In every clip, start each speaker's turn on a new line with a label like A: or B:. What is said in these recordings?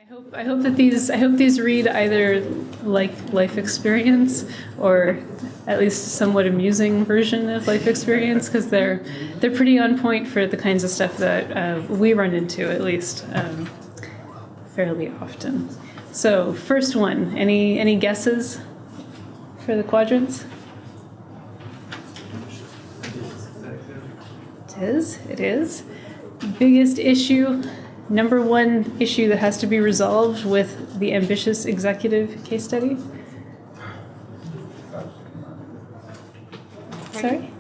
A: I hope these read either like life experience or at least a somewhat amusing version of life experience, because they're pretty on point for the kinds of stuff that we run into, at least fairly often. So first one, any guesses for the quadrants? It is. Biggest issue, number one issue that has to be resolved with the ambitious executive case study? Sorry?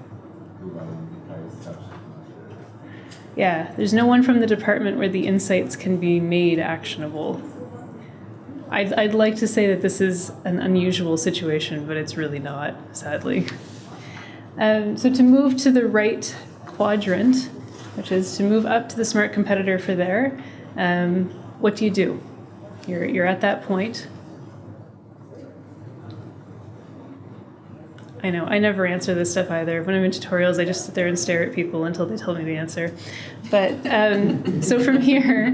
A: Yeah, there's no one from the department where the insights can be made actionable. I'd like to say that this is an unusual situation, but it's really not, sadly. So to move to the right quadrant, which is to move up to the smart competitor for there, what do? You're at that point. I know, I never answer this stuff either. When I'm in tutorials, I just sit there and stare at people until they tell me the answer. But so from here,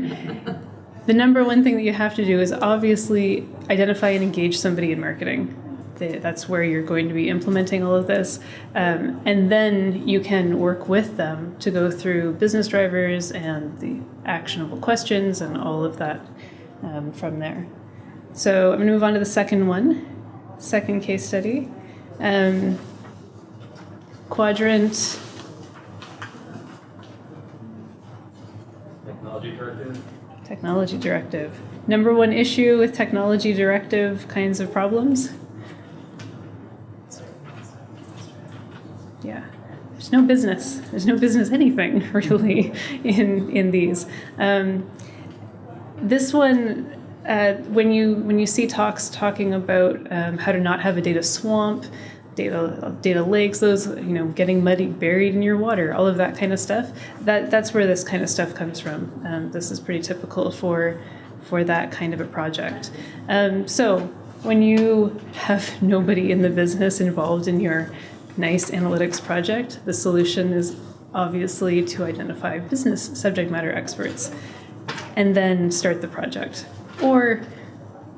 A: the number one thing that you have to do is obviously identify and engage somebody in marketing. That's where you're going to be implementing all of this. And then you can work with them to go through business drivers and the actionable questions and all of that from there. So I'm going to move on to the second case study. Quadrant. Technology directive. Number one issue with technology directive kinds of problems. Yeah, there's no business anything really in these. This one, when you see talks talking about how to not have a data swamp, data lakes, those, getting buried in your water, all of that kind of stuff, that's where this kind of stuff comes from. This is pretty typical for that kind of a project. So when you have nobody in the business involved in your nice analytics project, the solution is obviously to identify business subject matter experts and then start the project, or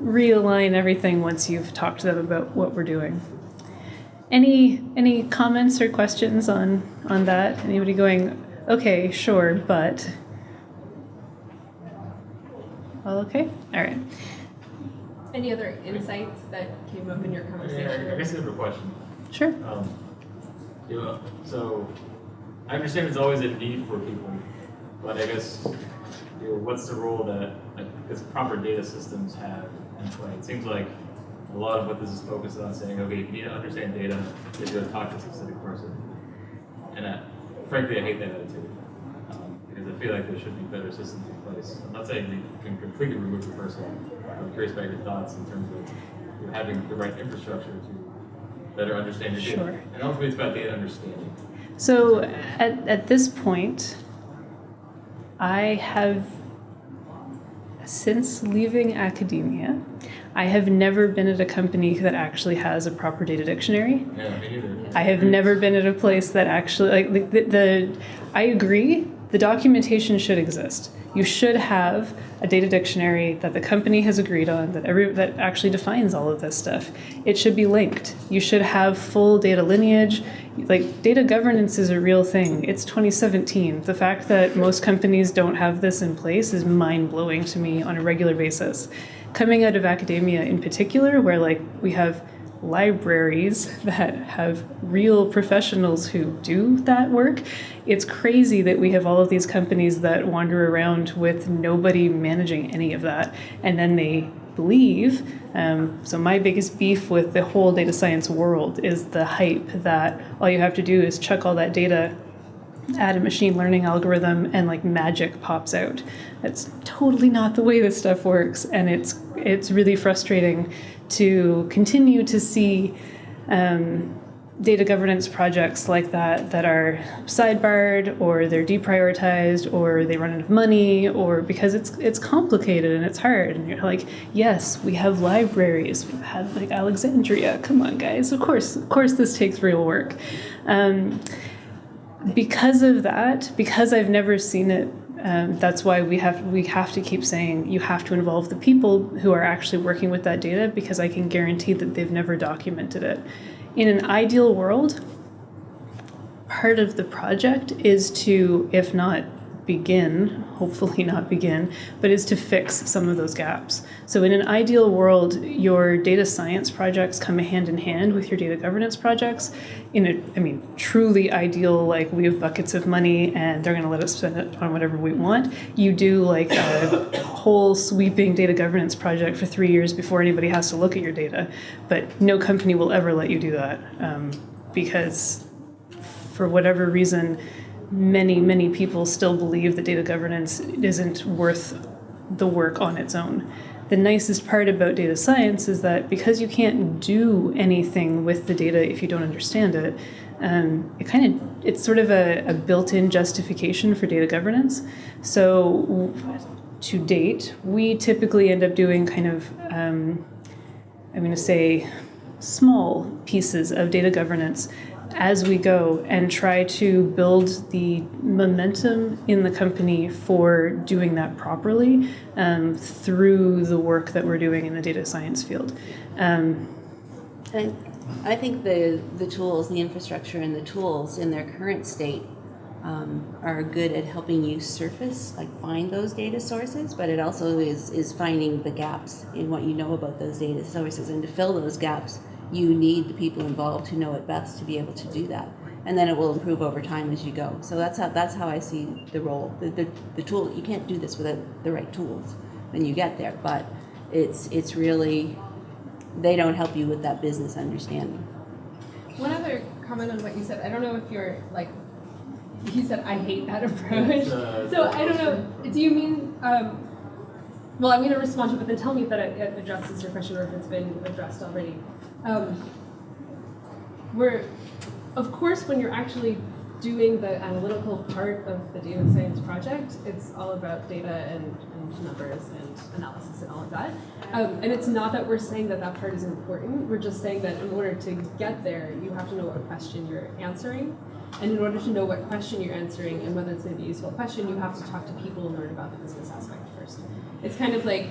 A: realign everything once you've talked to them about what we're doing. Any comments or questions on that? Anybody going, okay, sure, but? All okay? All right.
B: Any other insights that came up in your conversation?
C: I guess I have a question.
A: Sure.
C: So I understand there's always a need for people, but I guess what's the role that proper data systems have in play? It seems like a lot of what this is focused on saying, okay, you need to understand data, you go talk to a specific person. And frankly, I hate that attitude because I feel like there should be better systems in place. I'm not saying you can completely remove the person. I'm curious about your thoughts in terms of having the right infrastructure to better understand your data.
A: Sure.
C: And ultimately, it's about data understanding.
A: So at this point, I have, since leaving academia, I have never been at a company that actually has a proper data dictionary.
C: Yeah, me neither.
A: I have never been at a place that actually, I agree, the documentation should exist. You should have a data dictionary that the company has agreed on, that actually defines all of this stuff. It should be linked. You should have full data lineage. Data governance is a real thing. It's 2017. The fact that most companies don't have this in place is mind-blowing to me on a regular basis. Coming out of academia in particular, where we have libraries that have real professionals who do that work, it's crazy that we have all of these companies that wander around with nobody managing any of that, and then they leave. So my biggest beef with the whole data science world is the hype that all you have to do is chuck all that data, add a machine learning algorithm, and magic pops out. That's totally not the way this stuff works, and it's really frustrating to continue to see data governance projects like that are sidebarred, or they're deprioritized, or they run out of money, or because it's complicated and it's hard. And you're like, yes, we have libraries. We've had Alexandria. Come on, guys. Of course this takes real work. Because of that, because I've never seen it That's why we have to keep saying you have to involve the people who are actually working with that data, because I can guarantee that they've never documented it. In an ideal world, part of the project is to, if not begin, hopefully not begin, but is to fix some of those gaps. So in an ideal world, your data science projects come hand in hand with your data governance projects. Truly ideal, like we have buckets of money and they're gonna let us spend it on whatever we want. You do like a whole sweeping data governance project for 3 years before anybody has to look at your data. But no company will ever let you do that because for whatever reason, many people still believe that data governance isn't worth the work on its own. The nicest part about data science is that because you can't do anything with the data if you don't understand it, it's sort of a built-in justification for data governance. So to date, we typically end up doing kind of, I'm going to say, small pieces of data governance as we go and try to build the momentum in the company for doing that properly through the work that we're doing in the data science field.
D: And I think the tools, the infrastructure and the tools in their current state are good at helping you surface, like find those data sources, but it also is finding the gaps in what you know about those data sources. And to fill those gaps, you need the people involved who know it best to be able to do that, and then it will improve over time as you go. So that's how I see the role. The tool, you can't do this without the right tools when you get there, but it's really, they don't help you with that business understanding.
B: One other comment on what you said. I don't know if you're like, you said I hate that approach. So I don't know. Do you mean? Well, I'm going to respond to it, but then tell me if that addresses your question or if it's been addressed already. Of course, when you're actually doing the analytical part of the data science project, it's all about data and numbers and analysis and all of that. And it's not that we're saying that part is important. We're just saying that in order to get there, you have to know what question you're answering. And in order to know what question you're answering and whether it's going to be a useful question, you have to talk to people and learn about the business aspect first. It's kind of like,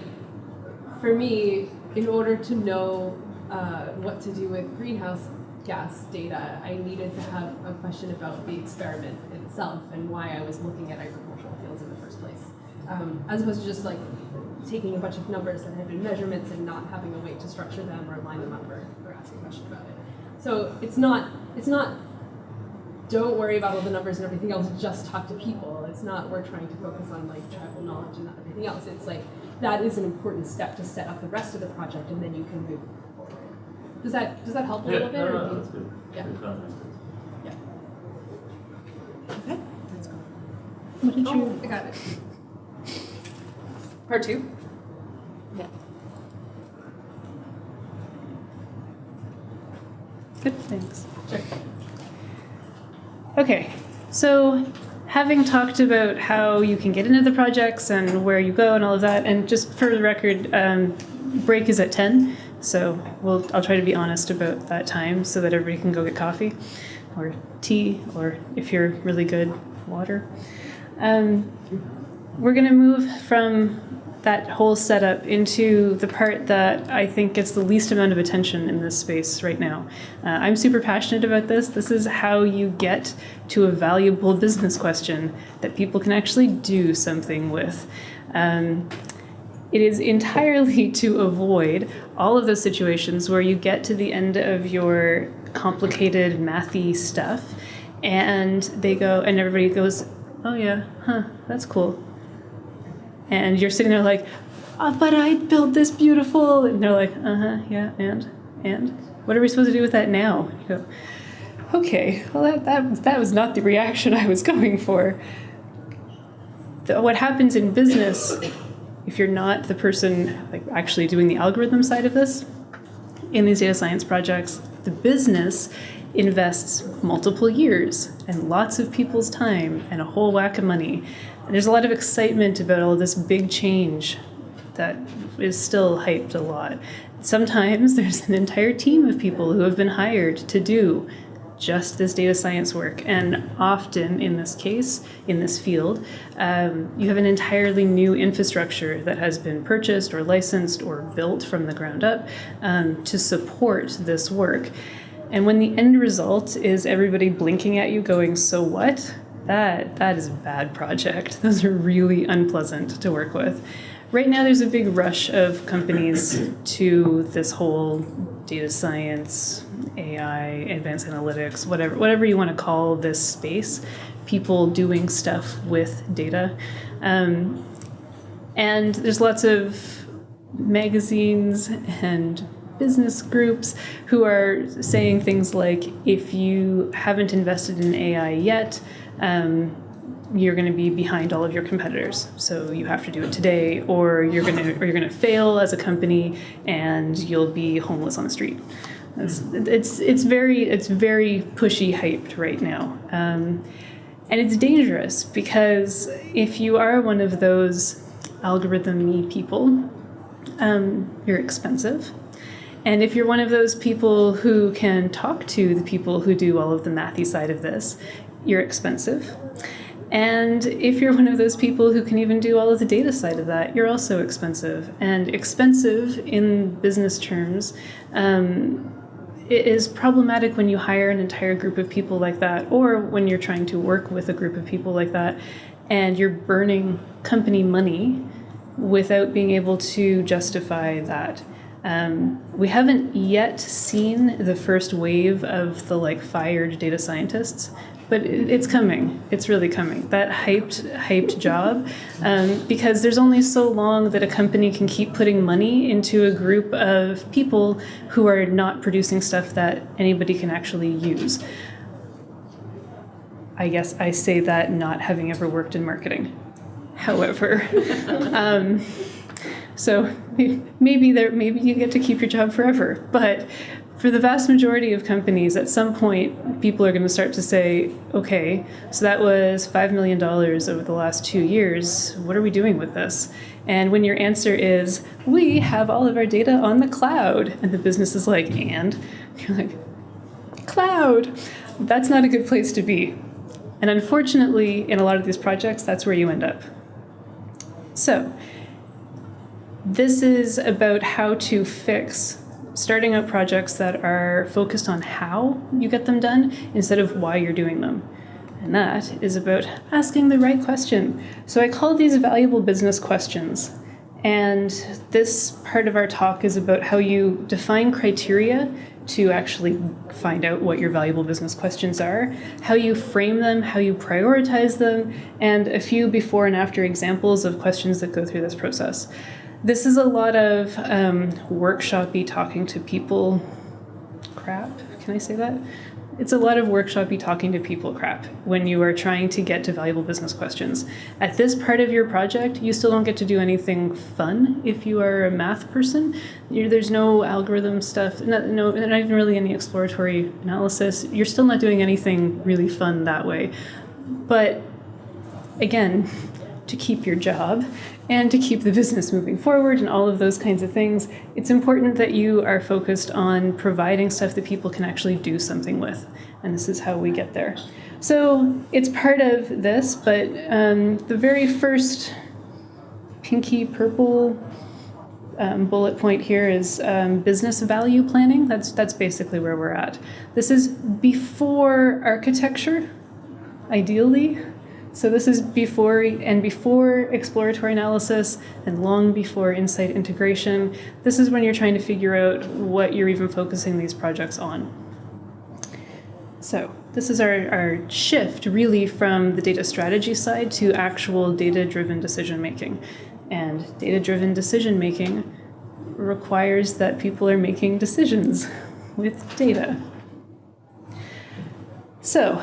B: for me, in order to know what to do with greenhouse gas data, I needed to have a question about the experiment itself and why I was looking at agricultural fields in the first place, as opposed to just like taking a bunch of numbers that had been measurements and not having a way to structure them or line them up or ask a question about it. So it's not don't worry about all the numbers and everything else, just talk to people. It's not we're trying to focus on like tribal knowledge and everything else. It's like that is an important step to set up the rest of the project, and then you can move forward. Does that help a little bit?
C: No, that's good.
B: Yeah.
C: Good context.
B: Yeah.
D: Okay, that's cool.
A: What did
B: Oh, I got it. Part 2?
D: Yeah.
A: Good, thanks.
B: Sure.
A: Okay, so having talked about how you can get into the projects and where you go and all of that, and just for the record, break is at 10, so I'll try to be honest about that time so that everybody can go get coffee or tea, or if you're really good, water. We're going to move from that whole setup into the part that I think gets the least amount of attention in this space right now. I'm super passionate about this. This is how you get to a valuable business question that people can actually do something with. It is entirely to avoid all of those situations where you get to the end of your complicated mathy stuff and they go, and everybody goes, oh yeah, that's cool. And you're sitting there like, oh, but I built this beautiful. And they're like, yeah, and? What are we supposed to do with that now? And you go, okay, well, that was not the reaction I was going for. What happens in business, if you're not the person like actually doing the algorithm side of this, in these data science projects, the business invests multiple years and lots of people's time and a whole whack of money. And there's a lot of excitement about all this big change that is still hyped a lot. Sometimes there's an entire team of people who have been hired to do just this data science work. And often in this case, in this field, you have an entirely new infrastructure that has been purchased or licensed or built from the ground up to support this work. And when the end result is everybody blinking at you going, so what? That is a bad project. Those are really unpleasant to work with. Right now, there's a big rush of companies to this whole data science, AI, advanced analytics, whatever you want to call this space, people doing stuff with data. And there's lots of magazines and business groups who are saying things like, if you haven't invested in AI yet, you're going to be behind all of your competitors. So you have to do it today, or you're going to fail as a company, and you'll be homeless on the street. It's very pushy hyped right now, and it's dangerous because if you are one of those algorithm-y people, you're expensive. And if you're one of those people who can talk to the people who do all of the mathy side of this, you're expensive. And if you're one of those people who can even do all of the data side of that, you're also expensive. And expensive in business terms it is problematic when you hire an entire group of people like that, or when you're trying to work with a group of people like that, and you're burning company money without being able to justify that. We haven't yet seen the first wave of the fired data scientists, but it's coming. It's really coming. That hyped job, because there's only so long that a company can keep putting money into a group of people who are not producing stuff that anybody can actually use. I guess I say that not having ever worked in marketing. However, so maybe you get to keep your job forever, but for the vast majority of companies, at some point, people are going to start to say, okay, so that was $5 million over the last 2 years. What are we doing with this? And when your answer is, we have all of our data on the cloud, and the business is like, and? You're like, cloud. That's not a good place to be. And unfortunately, in a lot of these projects, that's where you end up. So this is about how to fix starting out projects that are focused on how you get them done instead of why you're doing them. And that is about asking the right question. So I call these valuable business questions. And this part of our talk is about how you define criteria to actually find out what your valuable business questions are, how you frame them, how you prioritize them, and a few before and after examples of questions that go through this process. This is a lot of workshop-y talking to people crap. Can I say that? It's a lot of workshop-y talking to people crap when you are trying to get to valuable business questions. At this part of your project, you still don't get to do anything fun if you are a math person. There's no algorithm stuff, not even really any exploratory analysis. You're still not doing anything really fun that way. But again, to keep your job and to keep the business moving forward and all of those kinds of things, it's important that you are focused on providing stuff that people can actually do something with. And this is how we get there. So it's part of this, but the very first pinky purple bullet point here is business value planning. That's basically where we're at. This is before architecture, ideally. So this is before exploratory analysis and long before insight integration. This is when you're trying to figure out what you're even focusing these projects on. So this is our shift really from the data strategy side to actual data-driven decision-making. And data-driven decision-making requires that people are making decisions with data. So,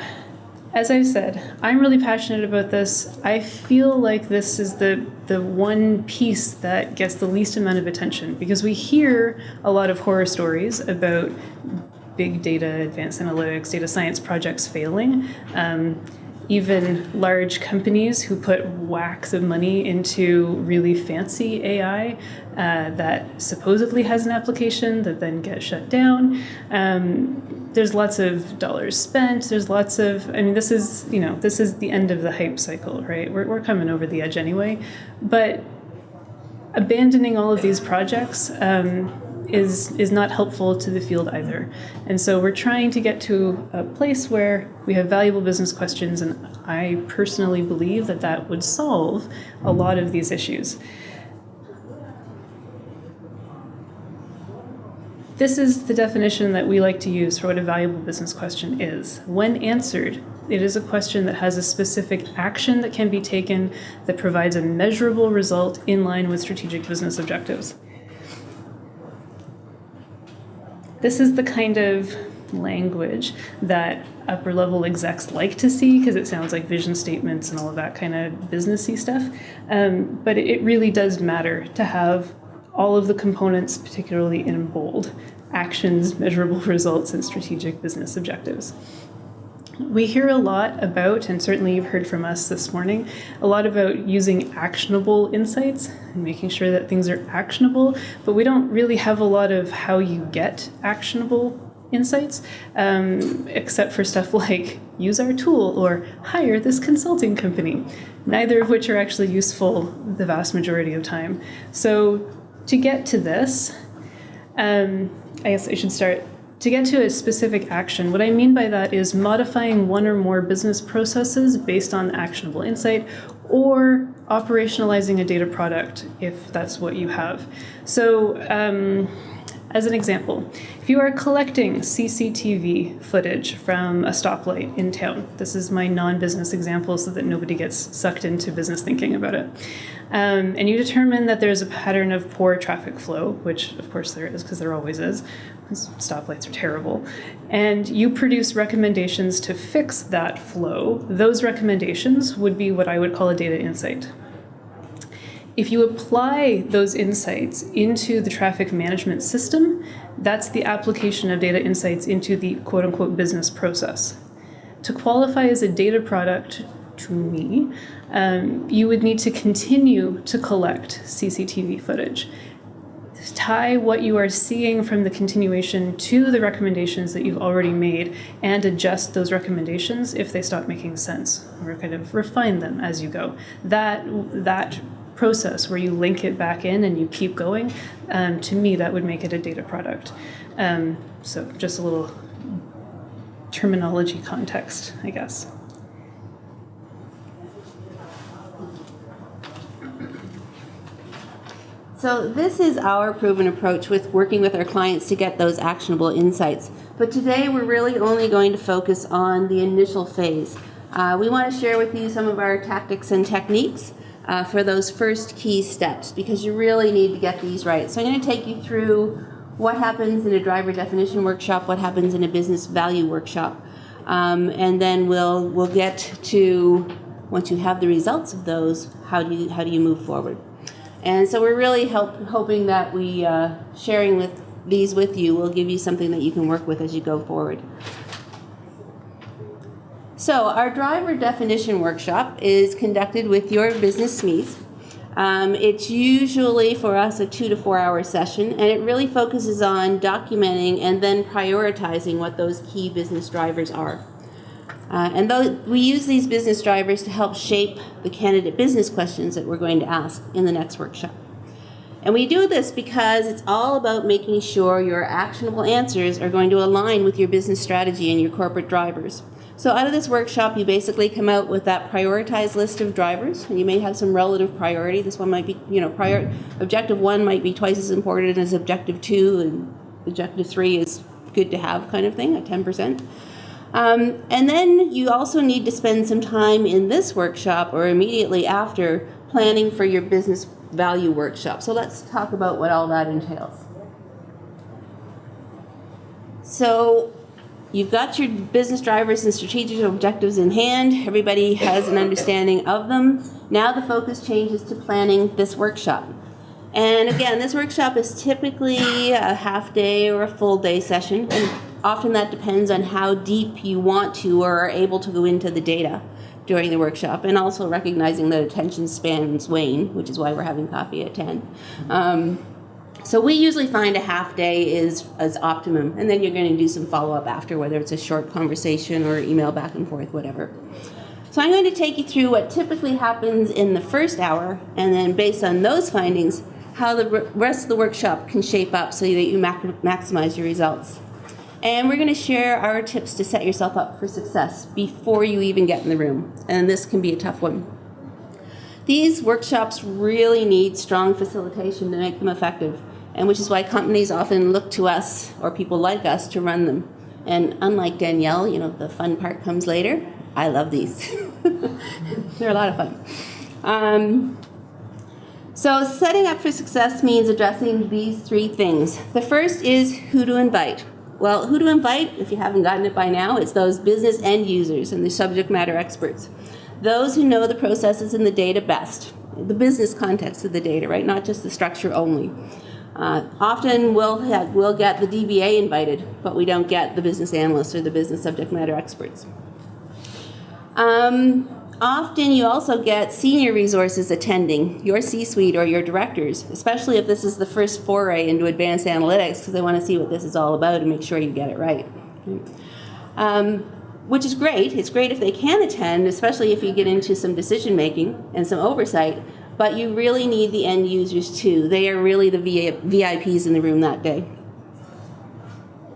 A: as I've said, I'm really passionate about this. I feel like this is the one piece that gets the least amount of attention because we hear a lot of horror stories about big data, advanced analytics, data science projects failing. even large companies who put whacks of money into really fancy AI that supposedly has an application that then gets shut down. There's lots of dollars spent. There's lots of, I mean, this is the end of the hype cycle, right? We're coming over the edge anyway. But abandoning all of these projects is not helpful to the field either. And so we're trying to get to a place where we have valuable business questions, and I personally believe that that would solve a lot of these issues. This is the definition that we like to use for what a valuable business question is. When answered, it is a question that has a specific action that can be taken that provides a measurable result in line with strategic business objectives. This is the kind of language that upper level execs like to see because it sounds like vision statements and all of that kind of businessy stuff. But it really does matter to have all of the components, particularly in bold: actions, measurable results, and strategic business objectives. We hear a lot about, and certainly you've heard from us this morning, a lot about using actionable insights and making sure that things are actionable, but we don't really have a lot of how you get actionable insights, except for stuff like use our tool or hire this consulting company, neither of which are actually useful the vast majority of time. So to get to this, I guess I should start. To get to a specific action, what I mean by that is modifying one or more business processes based on actionable insight, or operationalizing a data product if that's what you have. So as an example, if you are collecting CCTV footage from a stoplight in town, this is my non-business example so that nobody gets sucked into business thinking about it, and you determine that there's a pattern of poor traffic flow, which of course there is because there always is, because stoplights are terrible, and you produce recommendations to fix that flow, those recommendations would be what I would call a data insight. If you apply those insights into the traffic management system, that's the application of data insights into the quote-unquote business process. To qualify as a data product, to me, you would need to continue to collect CCTV footage. Tie what you are seeing from the continuation to the recommendations that you've already made and adjust those recommendations if they stop making sense, or kind of refine them as you go. That process where you link it back in and you keep going, to me that would make it a data product. So just a little terminology context, I guess.
D: So this is our proven approach with working with our clients to get those actionable insights. But today we're really only going to focus on the initial phase. We want to share with you some of our tactics and techniques for those first key steps, because you really need to get these right. So I'm going to take you through what happens in a driver definition workshop, what happens in a business value workshop, and then we'll get to, once you have the results of those, how do you move forward. And so we're really hoping that we sharing these with you will give you something that you can work with as you go forward. So our driver definition workshop is conducted with your business SMEs. It's usually for us a 2 to 4 hour session, and it really focuses on documenting and then prioritizing what those key business drivers are. And we use these business drivers to help shape the candidate business questions that we're going to ask in the next workshop. And we do this because it's all about making sure your actionable answers are going to align with your business strategy and your corporate drivers. So out of this workshop, you basically come out with that prioritized list of drivers, and you may have some relative priority. This one might be, objective 1 might be twice as important as objective 2, and objective 3 is good to have kind of thing, at 10%. And then you also need to spend some time in this workshop or immediately after planning for your business value workshop. So let's talk about what all that entails. So you've got your business drivers and strategic objectives in hand. Everybody has an understanding of them. Now the focus changes to planning this workshop. And again, this workshop is typically a half day or a full day session. And often that depends on how deep you want to or are able to go into the data. during the workshop, and also recognizing that attention spans wane, which is why we're having coffee at 10. So we usually find a half day is optimum, and then you're going to do some follow-up after, whether it's a short conversation or email back and forth, whatever. So I'm going to take you through what typically happens in the first hour, and then based on those findings, how the rest of the workshop can shape up so that you maximize your results. And we're going to share our tips to set yourself up for success before you even get in the room, and this can be a tough one. These workshops really need strong facilitation to make them effective, and which is why companies often look to us, or people like us, to run them. And unlike Danielle, the fun part comes later. I love these. They're a lot of fun. So setting up for success means addressing these three things. The first is who to invite. Well, who to invite, if you haven't gotten it by now, it's those business end users and the subject matter experts. Those who know the processes and the data best, the business context of the data, right? Not just the structure only. Often we'll get the DBA invited, but we don't get the business analysts or the business subject matter experts. Often you also get senior resources attending, your C-suite or your directors, especially if this is the first foray into advanced analytics, because they want to see what this is all about and make sure you get it right. Which is great. It's great if they can attend, especially if you get into some decision making and some oversight, but you really need the end users too. They are really the VIPs in the room that day.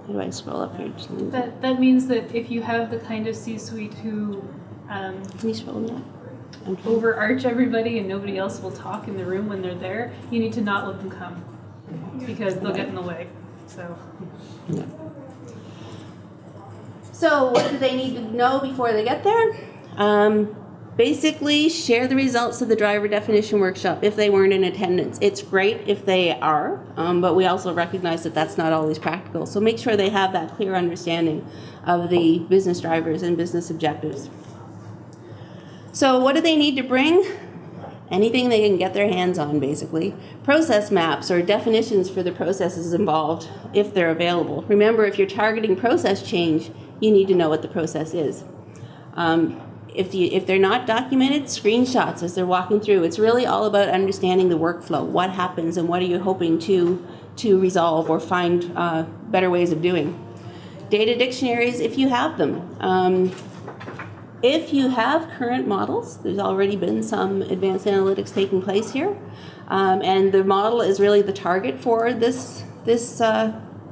D: How do I scroll up here?
A: That means that if you have the kind of C-suite who
D: Can you scroll me up? Okay.
A: overarch everybody and nobody else will talk in the room when they're there, you need to not let them come because they'll get in the way. So.
D: Yeah. So what do they need to know before they get there? Basically, share the results of the driver definition workshop if they weren't in attendance. It's great if they are, but we also recognize that that's not always practical. So make sure they have that clear understanding of the business drivers and business objectives. So what do they need to bring? Anything they can get their hands on, basically. Process maps or definitions for the processes involved, if they're available. Remember, if you're targeting process change, you need to know what the process is. If they're not documented, screenshots as they're walking through. It's really all about understanding the workflow. What happens and what are you hoping to resolve or find better ways of doing. Data dictionaries, if you have them. If you have current models, there's already been some advanced analytics taking place here, and the model is really the target for this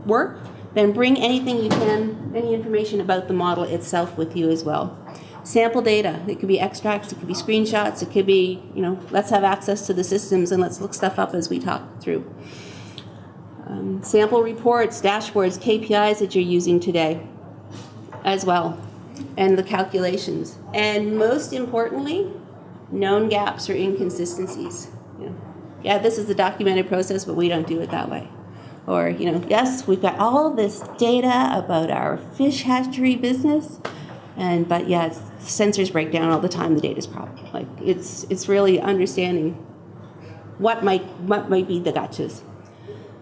D: work, then bring anything you can, any information about the model itself with you as well. Sample data, it could be extracts, it could be screenshots, it could be, let's have access to the systems and let's look stuff up as we talk through. Sample reports, dashboards, KPIs that you're using today as well, and the calculations. And most importantly, known gaps or inconsistencies. Yeah, this is the documented process, but we don't do it that way. Or, yes, we've got all this data about our fish hatchery business, but yeah, sensors break down all the time. The data's problem. Like it's really understanding what might be the gotchas.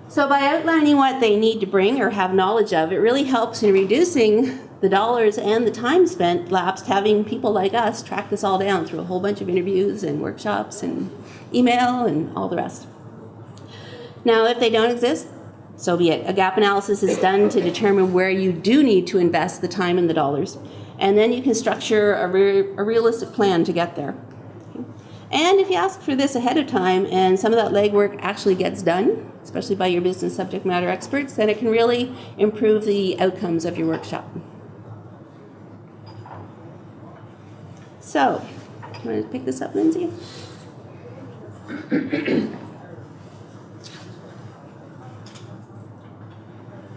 D: So by outlining what they need to bring or have knowledge of, it really helps in reducing the dollars and the time spent lapsed having people like us track this all down through a whole bunch of interviews and workshops and email and all the rest. Now, if they don't exist, so be it. A gap analysis is done to determine where you do need to invest the time and the dollars. And then you can structure a realistic plan to get there. And if you ask for this ahead of time and some of that legwork actually gets done, especially by your business subject matter experts, then it can really improve the outcomes of your workshop. So, you want to pick this up, Lindsay?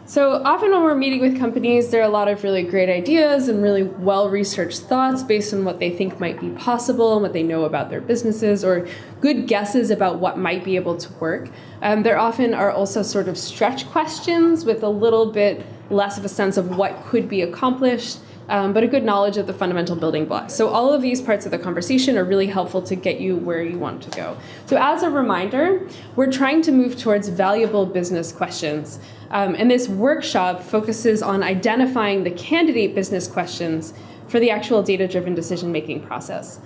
B: So often when we're meeting with companies, there are a lot of really great ideas and really well-researched thoughts based on what they think might be possible and what they know about their businesses, or good guesses about what might be able to work. There often are also sort of stretch questions with a little bit less of a sense of what could be accomplished, but a good knowledge of the fundamental building blocks. So all of these parts of the conversation are really helpful to get you where you want to go. So as a reminder, we're trying to move towards valuable business questions. And this workshop focuses on identifying the candidate business questions for the actual data-driven decision-making process.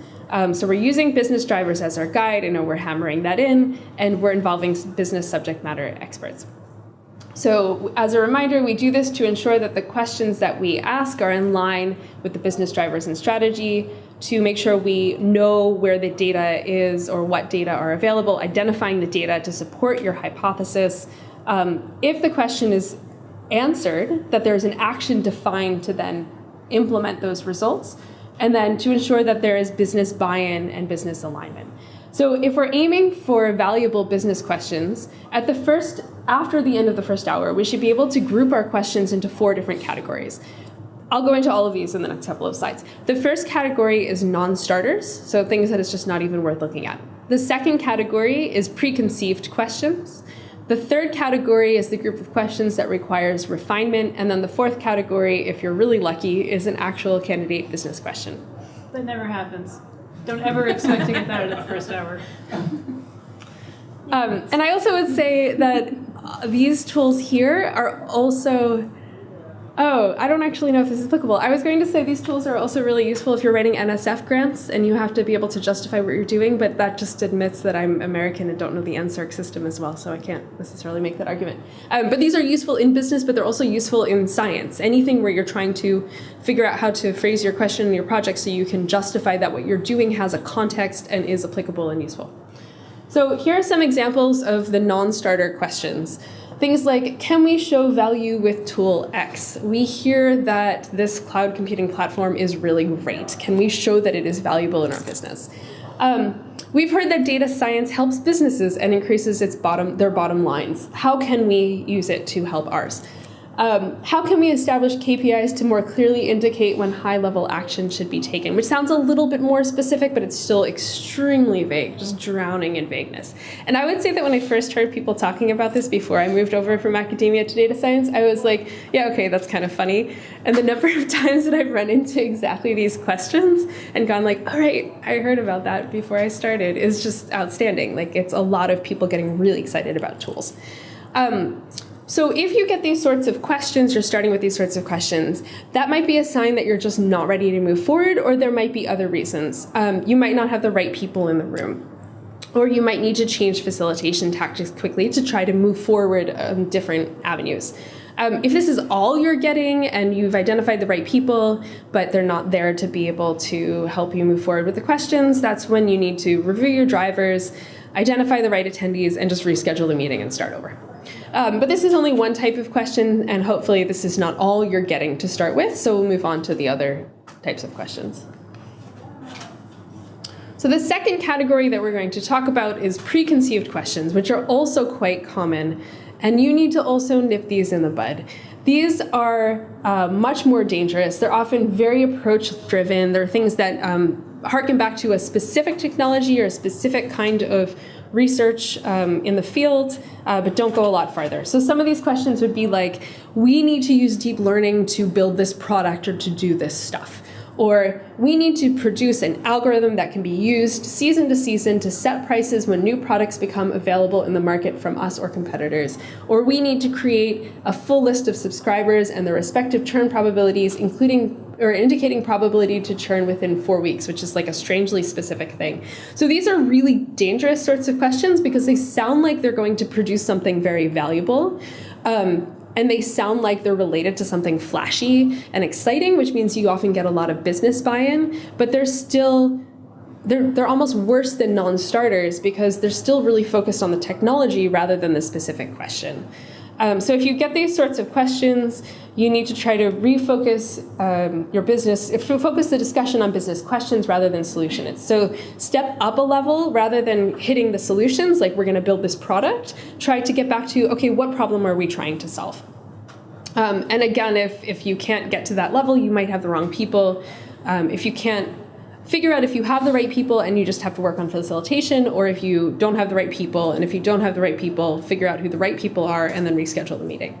B: So we're using business drivers as our guide, and we're hammering that in, and we're involving business subject matter experts. So as a reminder, we do this to ensure that the questions that we ask are in line with the business drivers and strategy, to make sure we know where the data is or what data are available, identifying the data to support your hypothesis. If the question is answered, that there's an action defined to then implement those results, and then to ensure that there is business buy-in and business alignment. So if we're aiming for valuable business questions, after the end of the first hour, we should be able to group our questions into 4 different categories. I'll go into all of these in the next couple of slides. The first category is non-starters, so things that it's just not even worth looking at. The second category is preconceived questions. The third category is the group of questions that requires refinement. And then the fourth category, if you're really lucky, is an actual candidate business question.
A: That never happens. Don't ever expect to get that in the first hour.
B: And I also would say that these tools here are also, I don't actually know if this is applicable. I was going to say these tools are also really useful if you're writing NSF grants and you have to be able to justify what you're doing, but that just admits that I'm American and don't know the NSARC system as well, so I can't necessarily make that argument. But these are useful in business, but they're also useful in science. Anything where you're trying to figure out how to phrase your question in your project so you can justify that what you're doing has a context and is applicable and useful. So here are some examples of the non-starter questions. Things like, can we show value with tool X? We hear that this cloud computing platform is really great. Can we show that it is valuable in our business? We've heard that data science helps businesses and increases their bottom lines. How can we use it to help ours? How can we establish KPIs to more clearly indicate when high-level action should be taken? Which sounds a little bit more specific, but it's still extremely vague, just drowning in vagueness. And I would say that when I first heard people talking about this before I moved over from academia to data science, I was like, yeah, okay, that's kind of funny. And the number of times that I've run into exactly these questions and gone like, all right, I heard about that before I started is just outstanding. Like, it's a lot of people getting really excited about tools. So if you get these sorts of questions, you're starting with these sorts of questions, that might be a sign that you're just not ready to move forward, or there might be other reasons. You might not have the right people in the room, or you might need to change facilitation tactics quickly to try to move forward on different avenues. If this is all you're getting and you've identified the right people, but they're not there to be able to help you move forward with the questions, that's when you need to review your drivers, identify the right attendees, and just reschedule the meeting and start over. But this is only one type of question, and hopefully this is not all you're getting to start with, so we'll move on to the other types of questions. So the second category that we're going to talk about is preconceived questions, which are also quite common, and you need to also nip these in the bud. These are much more dangerous. They're often very approach-driven. They're things that harken back to a specific technology or a specific kind of research in the field, but don't go a lot farther. So some of these questions would be like, we need to use deep learning to build this product or to do this stuff. Or we need to produce an algorithm that can be used season to season to set prices when new products become available in the market from us or competitors. Or we need to create a full list of subscribers and their respective churn probabilities, indicating probability to churn within 4 weeks, which is like a strangely specific thing. So these are really dangerous sorts of questions because they sound like they're going to produce something very valuable. And they sound like they're related to something flashy and exciting, which means you often get a lot of business buy-in, but they're almost worse than non-starters because they're still really focused on the technology rather than the specific question. So if you get these sorts of questions, you need to try to refocus focus the discussion on business questions rather than solutions. So step up a level rather than hitting the solutions, like we're going to build this product. Try to get back to, okay, what problem are we trying to solve? And again, if you can't get to that level, you might have the wrong people. If you can't figure out if you have the right people and you just have to work on facilitation, or if you don't have the right people, and if you don't have the right people, figure out who the right people are and then reschedule the meeting.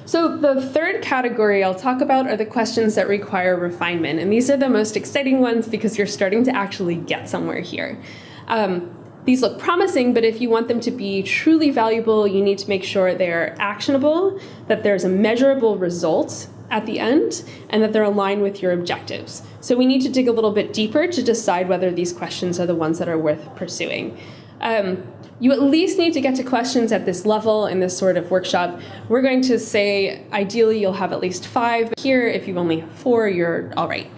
B: So the third category I'll talk about are the questions that require refinement. And these are the most exciting ones because you're starting to actually get somewhere here. These look promising, but if you want them to be truly valuable, you need to make sure they're actionable, that there's a measurable result, at the end and that they're aligned with your objectives. So we need to dig a little bit deeper to decide whether these questions are the ones that are worth pursuing. You at least need to get to questions at this level in this sort of workshop. We're going to say, ideally, you'll have at least 5 here. If you only have 4, you're all right.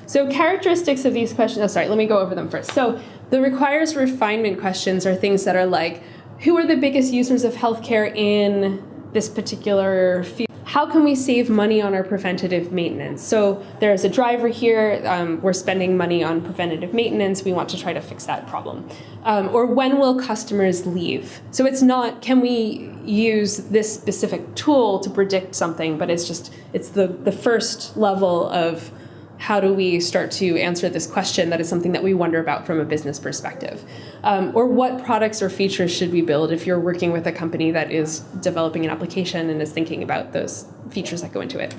B: So characteristics of these questions, let me go over them first. So the requires refinement questions are things that are like, who are the biggest users of healthcare in this particular field? How can we save money on our preventative maintenance? So there's a driver here, we're spending money on preventative maintenance, we want to try to fix that problem. Or when will customers leave? So it's not, can we use this specific tool to predict something, but it's the first level of how do we start to answer this question that is something that we wonder about from a business perspective? Or what products or features should we build if you're working with a company that is developing an application and is thinking about those features that go into it?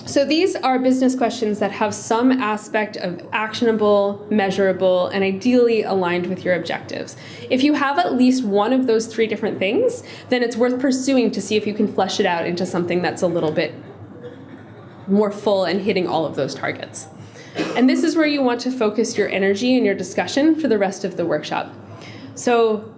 B: So these are business questions that have some aspect of actionable, measurable, and ideally aligned with your objectives. If you have at least one of those 3 different things, then it's worth pursuing to see if you can flesh it out into something that's a little bit more full and hitting all of those targets. And this is where you want to focus your energy and your discussion for the rest of the workshop. So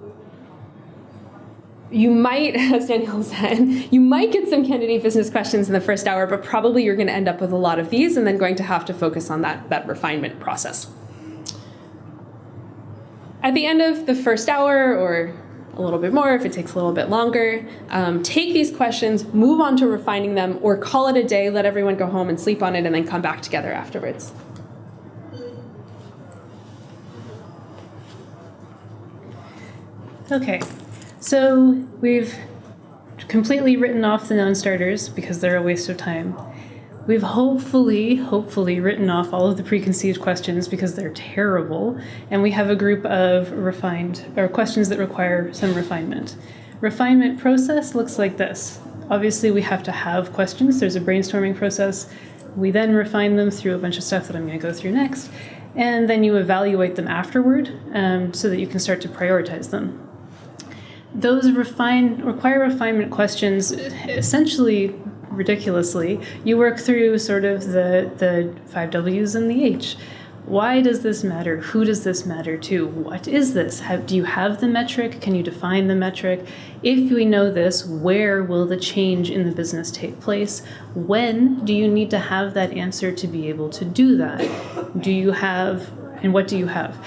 B: you might, as Danielle said, you might get some candidate business questions in the first hour, but probably you're going to end up with a lot of these and then going to have to focus on that refinement process. At the end of the first hour, or a little bit more if it takes a little bit longer, take these questions, move on to refining them, or call it a day, let everyone go home and sleep on it, and then come back together afterwards.
A: Okay, so we've completely written off the non-starters because they're a waste of time. We've hopefully written off all of the preconceived questions because they're terrible, and we have a group of questions that require some refinement. Refinement process looks like this. Obviously, we have to have questions. There's a brainstorming process. We then refine them through a bunch of stuff that I'm going to go through next, and then you evaluate them afterward so that you can start to prioritize them. Those require refinement questions, essentially, ridiculously, you work through sort of the 5 W's and the H. Why does this matter? Who does this matter to? What is this? Do you have the metric? Can you define the metric? If we know this, where will the change in the business take place? When do you need to have that answer to be able to do that? And what do you have?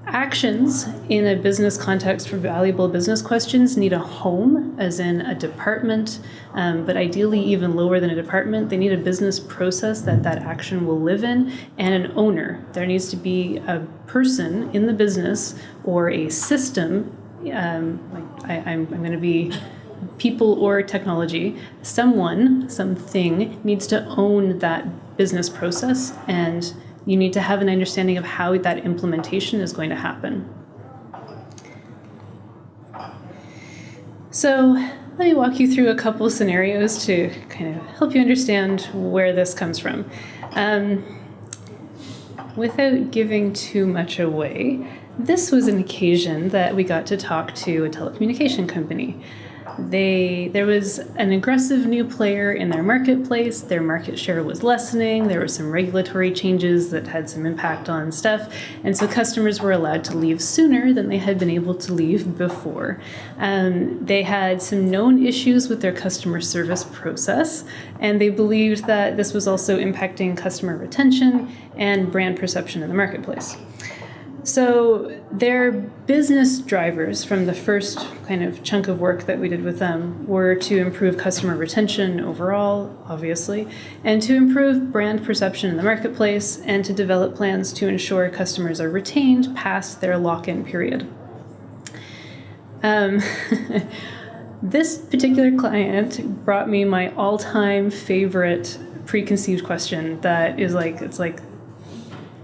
A: Actions in a business context for valuable business questions need a home, as in a department, but ideally even lower than a department. They need a business process that action will live in, and an owner. There needs to be a person in the business or a system, I'm going to be people or technology, something needs to own that business process, and you need to have an understanding of how that implementation is going to happen. So let me walk you through a couple of scenarios to kind of help you understand where this comes from. Without giving too much away, this was an occasion that we got to talk to a telecommunication company. There was an aggressive new player in their marketplace. Their market share was lessening. There were some regulatory changes that had some impact on stuff. And so customers were allowed to leave sooner than they had been able to leave before. They had some known issues with their customer service process, and they believed that this was also impacting customer retention and brand perception in the marketplace. So their business drivers from the first kind of chunk of work that we did with them were to improve customer retention overall, obviously, and to improve brand perception in the marketplace, and to develop plans to ensure customers are retained past their lock-in period. This particular client brought me my all-time favorite preconceived question that is it's like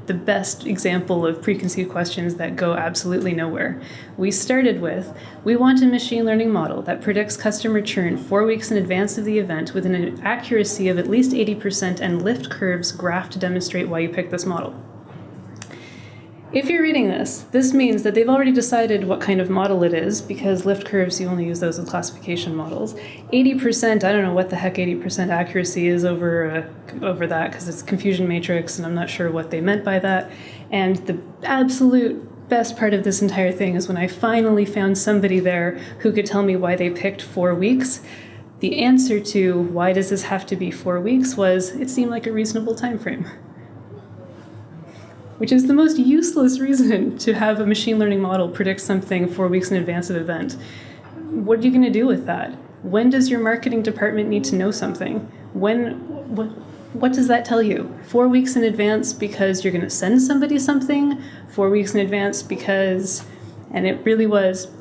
A: the best example of preconceived questions that go absolutely nowhere. We started with, we want a machine learning model that predicts customer churn 4 weeks in advance of the event with an accuracy of at least 80% and lift curves graph to demonstrate why you picked this model. If you're reading this, this means that they've already decided what kind of model it is, because lift curves, you only use those with classification models. 80%, I don't know what the heck 80% accuracy is over that, because it's confusion matrix, and I'm not sure what they meant by that. And the absolute best part of this entire thing is when I finally found somebody there who could tell me why they picked 4 weeks. The answer to why does this have to be 4 weeks was it seemed like a reasonable time frame. Which is the most useless reason to have a machine learning model predict something 4 weeks in advance of event. What are you going to do with that? When does your marketing department need to know something? What does that tell you? 4 weeks in advance because you're going to send somebody something? 4 weeks in advance because, and it really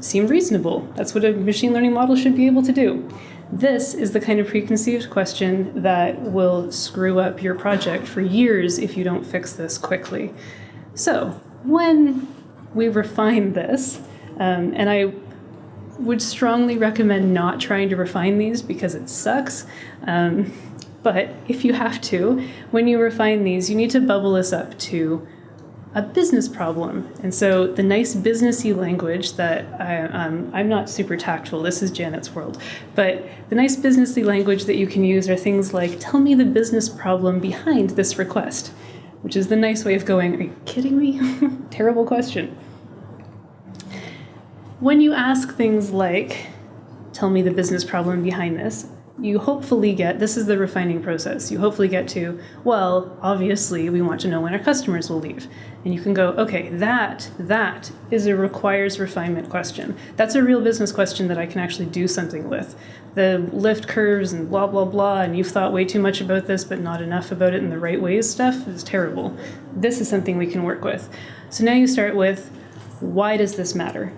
A: seemed reasonable. That's what a machine learning model should be able to do. This is the kind of preconceived question that will screw up your project for years if you don't fix this quickly. So when we refine this, and I would strongly recommend not trying to refine these because it sucks, but if you have to, when you refine these, you need to bubble this up to a business problem. And so the nice businessy language that I'm not super tactful, this is Janet's world, but the nice businessy language that you can use are things like, tell me the business problem behind this request, which is the nice way of going, are you kidding me? Terrible question. When you ask things like, tell me the business problem behind this, you hopefully get, this is the refining process, you hopefully get to, well, obviously we want to know when our customers will leave. And you can go, okay, that is a requires refinement question. That's a real business question that I can actually do something with. The lift curves and blah, blah, blah, and you've thought way too much about this, but not enough about it in the right ways stuff is terrible. This is something we can work with. So now you start with, why does this matter?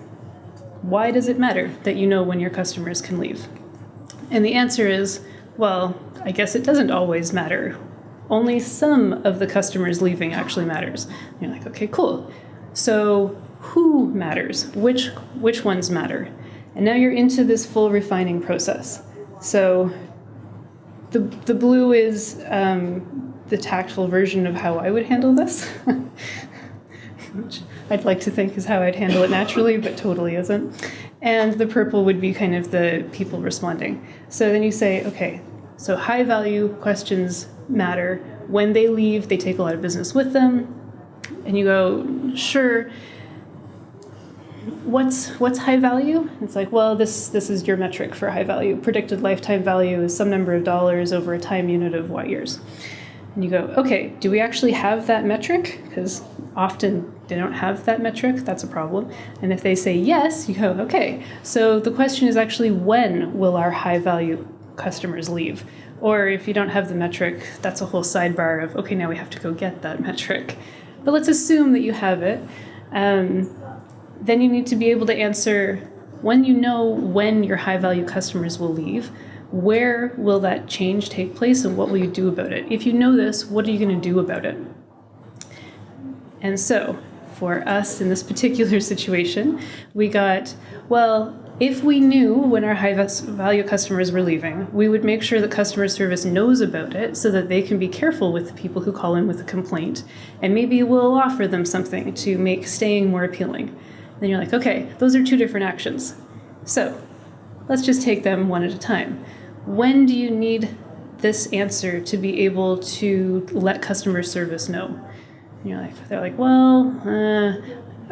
A: Why does it matter that you know when your customers can leave? And the answer is, well, I guess it doesn't always matter. Only some of the customers leaving actually matters. And you're like, okay, cool. So who matters? Which ones matter? And now you're into this full refining process. So the blue is the tactful version of how I would handle this, which I'd like to think is how I'd handle it naturally, but totally isn't. And the purple would be kind of the people responding. So then you say, okay, so high value questions matter. When they leave, they take a lot of business with them. And you go, sure, what's high value? It's like, well, this is your metric for high value. Predicted lifetime value is some number of dollars over a time unit of Y years. And you go, okay, do we actually have that metric? Because often they don't have that metric, that's a problem. And if they say yes, you go, okay, so the question is actually when will our high value customers leave? Or if you don't have the metric, that's a whole sidebar of, okay, now we have to go get that metric. But let's assume that you have it. Then you need to be able to answer, when you know when your high value customers will leave, where will that change take place and what will you do about it? If you know this, what are you going to do about it? And so, for us in this particular situation, we got, well, if we knew when our high value customers were leaving, we would make sure that customer service knows about it so that they can be careful with the people who call in with a complaint. And maybe we'll offer them something to make staying more appealing. Then you're like, okay, those are two different actions. So let's just take them one at a time. When do you need this answer to be able to let customer service know? And they're like, well,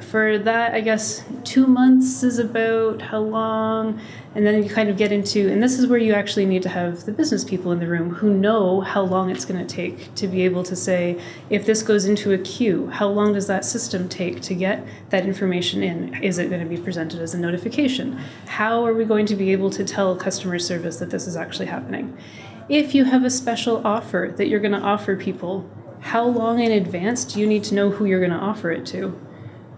A: for that, I guess 2 months is about how long? And then you kind of get into, and this is where you actually need to have the business people in the room who know how long it's going to take to be able to say, if this goes into a queue, how long does that system take to get that information in? Is it going to be presented as a notification? How are we going to be able to tell customer service that this is actually happening? If you have a special offer that you're going to offer people, how long in advance do you need to know who you're going to offer it to?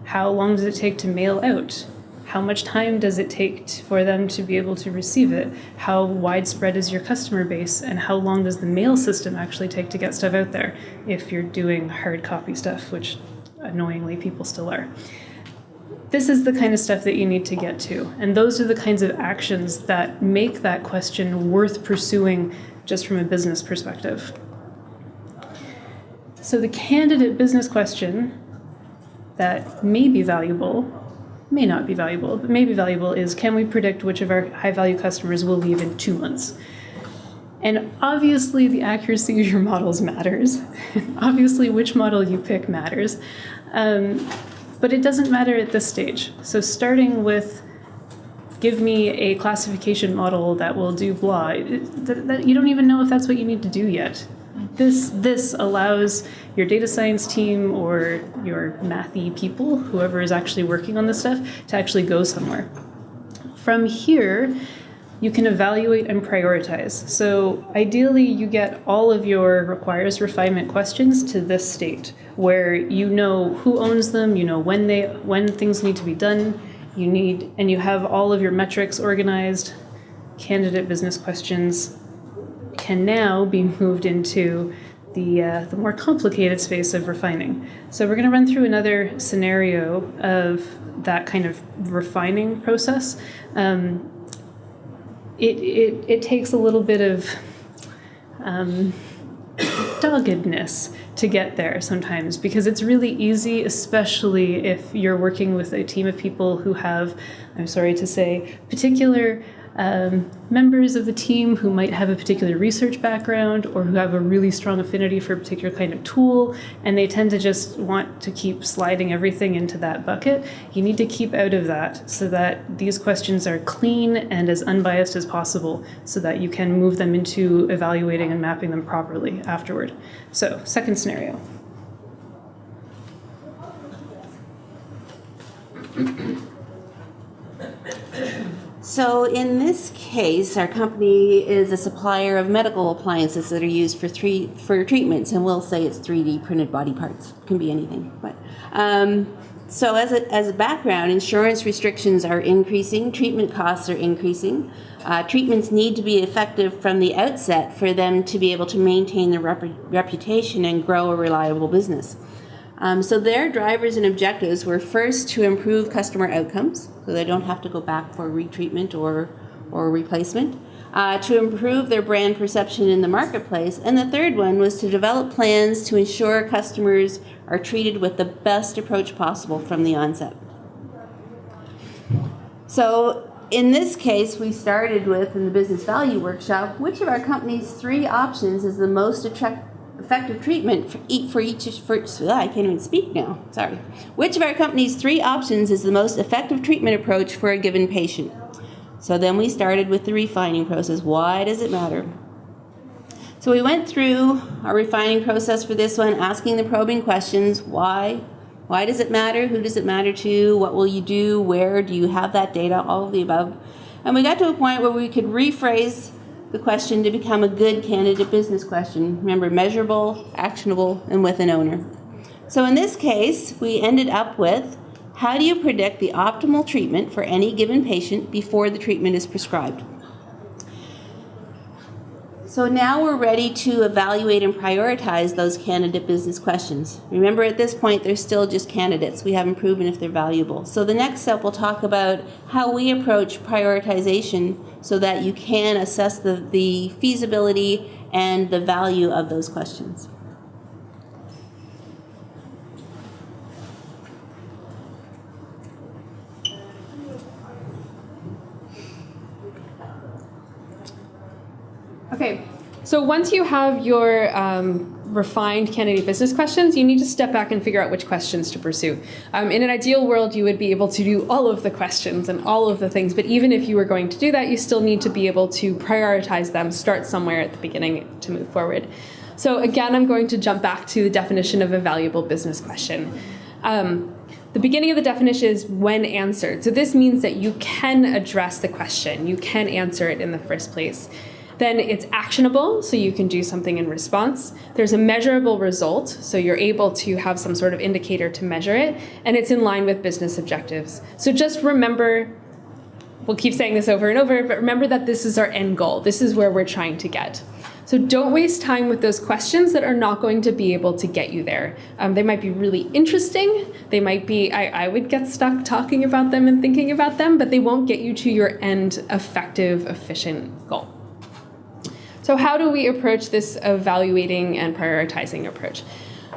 A: How long does it take to mail out? How much time does it take for them to be able to receive it? How widespread is your customer base? And how long does the mail system actually take to get stuff out there if you're doing hard copy stuff, which annoyingly people still are? This is the kind of stuff that you need to get to. And those are the kinds of actions that make that question worth pursuing just from a business perspective. So the candidate business question that may be valuable, may not be valuable, but may be valuable is, can we predict which of our high-value customers will leave in 2 months? And obviously the accuracy of your models matters. Obviously which model you pick matters. But it doesn't matter at this stage. So starting with, give me a classification model that will do blah, you don't even know if that's what you need to do yet. This allows your data science team or your mathy people, whoever is actually working on this stuff, to actually go somewhere. From here, you can evaluate and prioritize. So ideally, you get all of your requires refinement questions to this state, where you know who owns them, you know when things need to be done, and you have all of your metrics organized. Candidate business questions can now be moved into the more complicated space of refining. So we're going to run through another scenario of that kind of refining process. It takes a little bit of doggedness to get there sometimes, because it's really easy, especially if you're working with a team of people who have, I'm sorry to say, particular members of the team who might have a particular research background or who have a really strong affinity for a particular kind of tool, and they tend to just want to keep sliding everything into that bucket. You need to keep out of that so that these questions are clean and as unbiased as possible, so that you can move them into evaluating and mapping them properly afterward. So, second scenario.
D: So in this case, our company is a supplier of medical appliances that are used for treatments, and we'll say it's 3D printed body parts. It can be anything. But so as a background, insurance restrictions are increasing, treatment costs are increasing. Treatments need to be effective from the outset for them to be able to maintain their reputation and grow a reliable business. So their drivers and objectives were first to improve customer outcomes, so they don't have to go back for retreatment or replacement, to improve their brand perception in the marketplace, and the third one was to develop plans to ensure customers are treated with the best approach possible from the onset. So in this case, we started with, in the business value workshop, which of our company's 3 options is the most effective treatment I can't even speak now, sorry. Which of our company's 3 options is the most effective treatment approach for a given patient? So then we started with the refining process. Why does it matter? So we went through our refining process for this one, asking the probing questions. Why? Why does it matter? Who does it matter to? What will you do? Where do you have that data? All of the above. And we got to a point where we could rephrase the question to become a good candidate business question. Remember, measurable, actionable, and with an owner. So in this case, we ended up with, how do you predict the optimal treatment for any given patient before the treatment is prescribed? So now we're ready to evaluate and prioritize those candidate business questions. Remember, at this point, they're still just candidates. We haven't proven if they're valuable. So the next step, we'll talk about how we approach prioritization so that you can assess the feasibility and the value of those questions.
B: Okay, so once you have your refined candidate business questions, you need to step back and figure out which questions to pursue. In an ideal world, you would be able to do all of the questions and all of the things, but even if you were going to do that, you still need to be able to prioritize them, start somewhere at the beginning to move forward. So again, I'm going to jump back to the definition of a valuable business question. The beginning of the definition is when answered. So this means that you can address the question, you can answer it in the first place. Then it's actionable, so you can do something in response. There's a measurable result, so you're able to have some sort of indicator to measure it, and it's in line with business objectives. So just remember, we'll keep saying this over and over, but remember that this is our end goal. This is where we're trying to get. So don't waste time with those questions that are not going to be able to get you there. They might be really interesting. They might be, I would get stuck talking about them and thinking about them, but they won't get you to your end effective, efficient goal. So how do we approach this evaluating and prioritizing approach?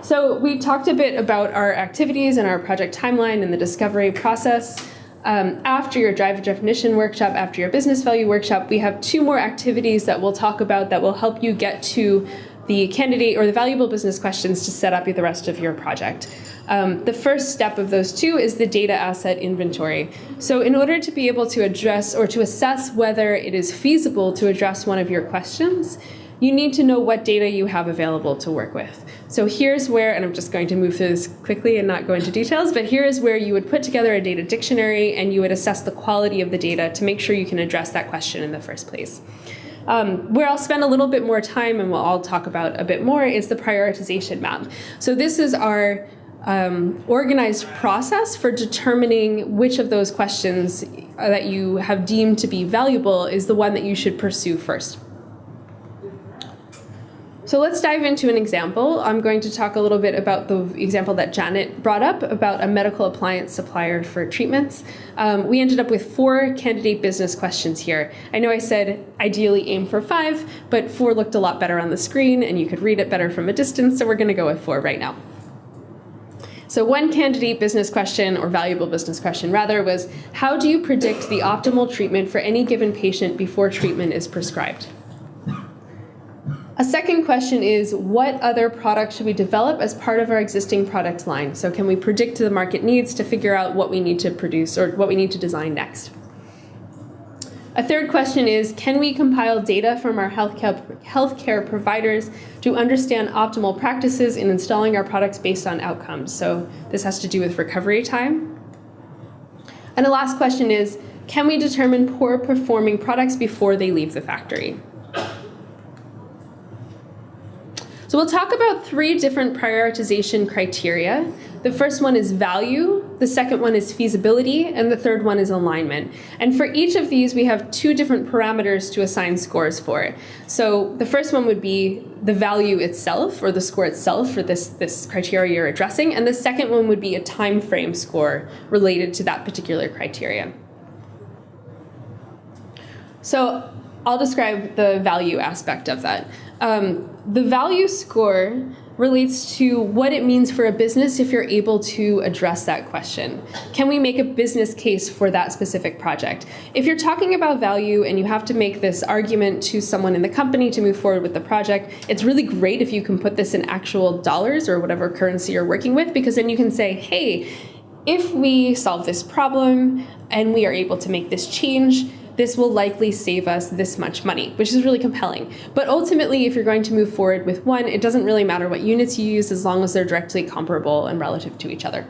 B: So we talked a bit about our activities and our project timeline and the discovery process. After your drive definition workshop, after your business value workshop, we have 2 more activities that we'll talk about that will help you get to the candidate or the valuable business questions to set up the rest of your project. The first step of those 2 is the data asset inventory. So in order to be able to address or to assess whether it is feasible to address one of your questions, you need to know what data you have available to work with. So here's where, and I'm just going to move through this quickly and not go into details, but here is where you would put together a data dictionary and you would assess the quality of the data to make sure you can address that question in the first place. Where I'll spend a little bit more time and I'll talk about a bit more is the prioritization map. So this is our organized process for determining which of those questions that you have deemed to be valuable is the one that you should pursue first. So let's dive into an example. I'm going to talk a little bit about the example that Janet brought up about a medical appliance supplier for treatments. We ended up with 4 candidate business questions here. I know I said ideally aim for 5, but 4 looked a lot better on the screen and you could read it better from a distance, so we're going to go with 4 right now. So one candidate business question, or valuable business question rather, was how do you predict the optimal treatment for any given patient before treatment is prescribed? A second question is, what other products should we develop as part of our existing product line? So can we predict the market needs to figure out what we need to produce or what we need to design next? A third question is, can we compile data from our healthcare providers to understand optimal practices in installing our products based on outcomes? So this has to do with recovery time. And the last question is, can we determine poor performing products before they leave the factory? So we'll talk about 3 different prioritization criteria. The first one is value, the second one is feasibility, and the third one is alignment. And for each of these, we have 2 different parameters to assign scores for. So the first one would be the value itself, or the score itself for this criteria you're addressing, and the second one would be a time frame score related to that particular criteria. So I'll describe the value aspect of that. The value score relates to what it means for a business if you're able to address that question. Can we make a business case for that specific project? If you're talking about value and you have to make this argument to someone in the company to move forward with the project, it's really great if you can put this in actual dollars or whatever currency you're working with, because then you can say, hey, if we solve this problem and we are able to make this change, this will likely save us this much money, which is really compelling. But ultimately, if you're going to move forward with one, it doesn't really matter what units you use as long as they're directly comparable and relative to each other.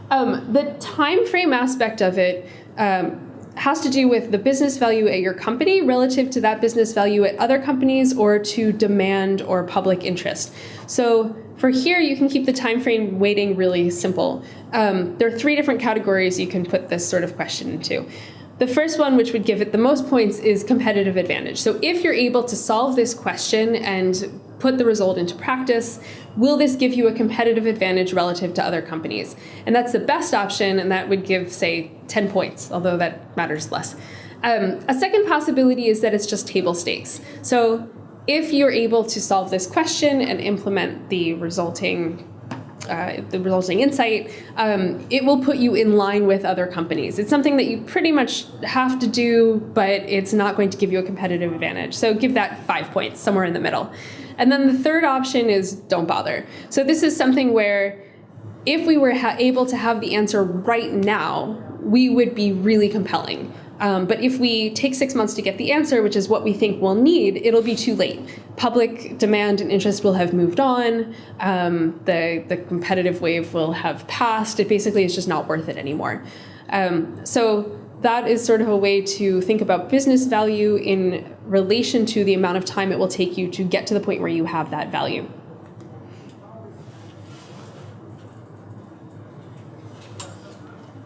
B: The time frame aspect of it has to do with the business value at your company relative to that business value at other companies or to demand or public interest. So for here, you can keep the time frame weighting really simple. There are 3 different categories you can put this sort of question into. The first one, which would give it the most points, is competitive advantage. So if you're able to solve this question and put the result into practice, will this give you a competitive advantage relative to other companies? And that's the best option, and that would give, say, 10 points, although that matters less. A second possibility is that it's just table stakes. So if you're able to solve this question and implement the resulting insight, it will put you in line with other companies. It's something that you pretty much have to do, but it's not going to give you a competitive advantage. So give that 5 points, somewhere in the middle. And then the third option is don't bother. So this is something where if we were able to have the answer right now, we would be really compelling. But if we take 6 months to get the answer, which is what we think we'll need, it'll be too late. Public demand and interest will have moved on. The competitive wave will have passed. It basically is just not worth it anymore. So that is sort of a way to think about business value in relation to the amount of time it will take you to get to the point where you have that value.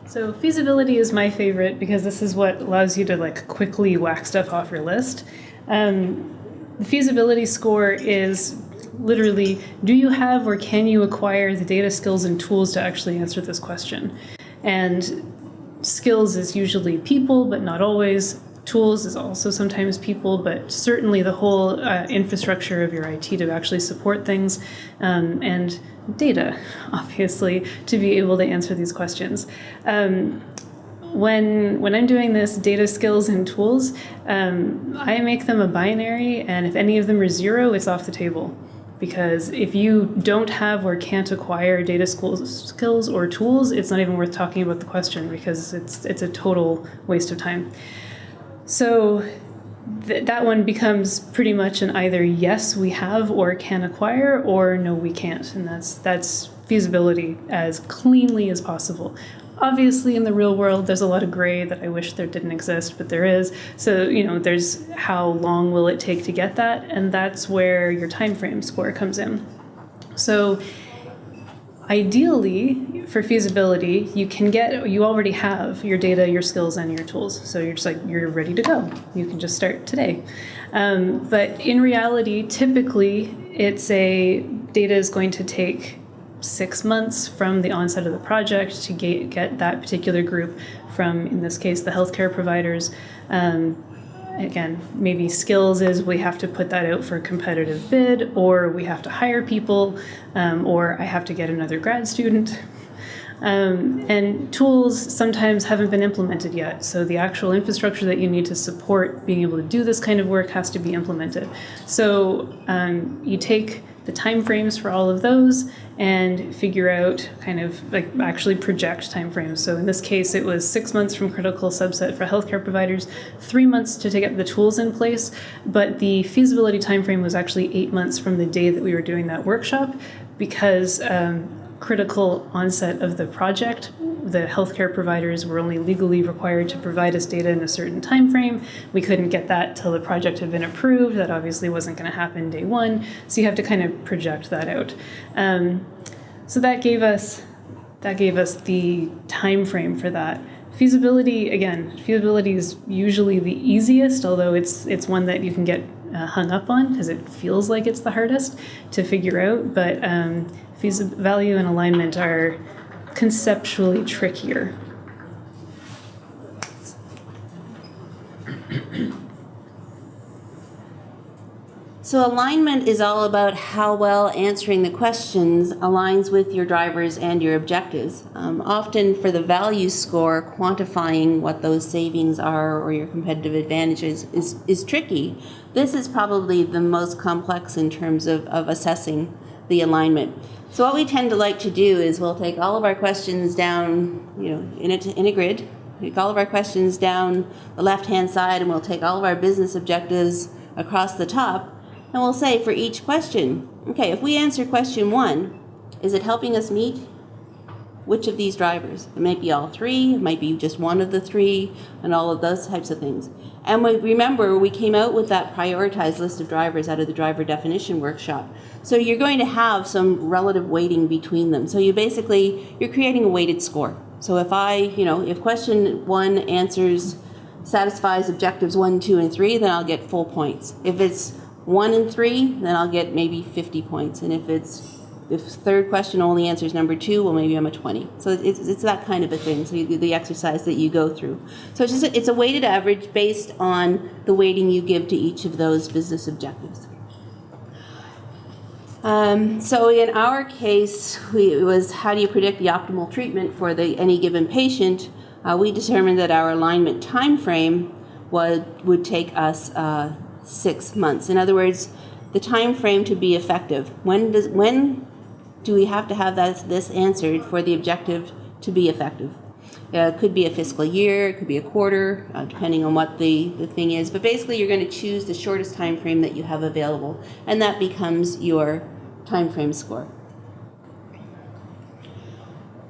A: So feasibility is my favorite because this is what allows you to quickly whack stuff off your list. The feasibility score is literally, do you have or can you acquire the data, skills, and tools to actually answer this question? And skills is usually people, but not always. Tools is also sometimes people, but certainly the whole infrastructure of your IT to actually support things, and data, obviously, to be able to answer these questions. When I'm doing this data skills and tools, I make them a binary, and if any of them are 0, it's off the table. Because if you don't have or can't acquire data skills or tools, it's not even worth talking about the question, because it's a total waste of time. So that one becomes pretty much an either yes, we have or can acquire, or no, we can't. And that's feasibility as cleanly as possible. Obviously, in the real world, there's a lot of gray that I wish there didn't exist, but there is. So, there's how long will it take to get that, and that's where your time frame score comes in. So, ideally, for feasibility, you already have your data, your skills, and your tools. So you're ready to go. You can just start today. But in reality, typically, data is going to take 6 months from the onset of the project to get that particular group from, in this case, the healthcare providers. Again, maybe skills is we have to put that out for a competitive bid, or we have to hire people, or I have to get another grad student. And tools sometimes haven't been implemented yet. So the actual infrastructure that you need to support being able to do this kind of work has to be implemented. So you take the timeframes for all of those and figure out actually project timeframes. So in this case, it was 6 months from critical subset for healthcare providers, 3 months to get the tools in place, but the feasibility timeframe was actually 8 months from the day that we were doing that workshop, because critical onset of the project, the healthcare providers were only legally required to provide us data in a certain time frame. We couldn't get that till the project had been approved. That obviously wasn't going to happen day one. So you have to kind of project that out. So that gave us the time frame for that. Feasibility is usually the easiest, although it's one that you can get hung up on because it feels like it's the hardest to figure out. But value and alignment are conceptually trickier.
D: So alignment is all about how well answering the questions aligns with your drivers and your objectives. Often for the value score, quantifying what those savings are or your competitive advantages is tricky. This is probably the most complex in terms of assessing the alignment. So what we tend to like to do is we'll take all of our questions down, in a grid, take all of our questions down the left-hand side, and we'll take all of our business objectives across the top, and we'll say for each question, okay, if we answer question 1, is it helping us meet which of these drivers? It might be all 3, it might be just one of the 3, and all of those types of things. And remember, we came out with that prioritized list of drivers out of the driver definition workshop. So you're going to have some relative weighting between them. So you're creating a weighted score. So if question 1 satisfies objectives 1, 2, and 3, then I'll get full points. If it's 1 and 3, then I'll get maybe 50 points. And if third question only answers number 2, well, maybe I'm a 20. So it's that kind of a thing. So you do the exercise that you go through. So it's a weighted average based on the weighting you give to each of those business objectives. So in our case, it was how do you predict the optimal treatment for any given patient? We determined that our alignment time frame would take us 6 months. In other words, the time frame to be effective. When do we have to have this answered for the objective to be effective? It could be a fiscal year, it could be a quarter, depending on what the thing is. But basically, you're going to choose the shortest time frame that you have available, and that becomes your time frame score.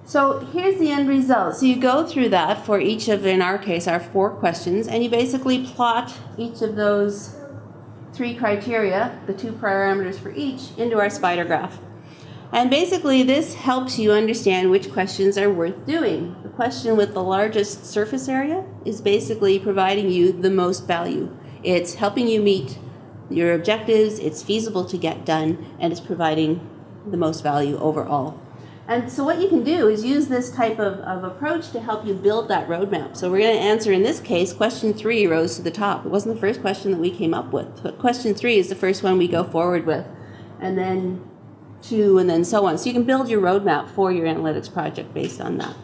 D: So here's the end result. So you go through that for each of, in our case, our 4 questions, and you basically plot each of those 3 criteria, the 2 parameters for each, into our spider graph. And basically, this helps you understand which questions are worth doing. The question with the largest surface area is basically providing you the most value. It's helping you meet your objectives, it's feasible to get done, and it's providing the most value overall. And so what you can do is use this type of approach to help you build that roadmap. So we're going to answer, in this case, question 3 rose to the top. It wasn't the first question that we came up with, but question 3 is the first one we go forward with. And then 2, and then so on. So you can build your roadmap for your analytics project based on that.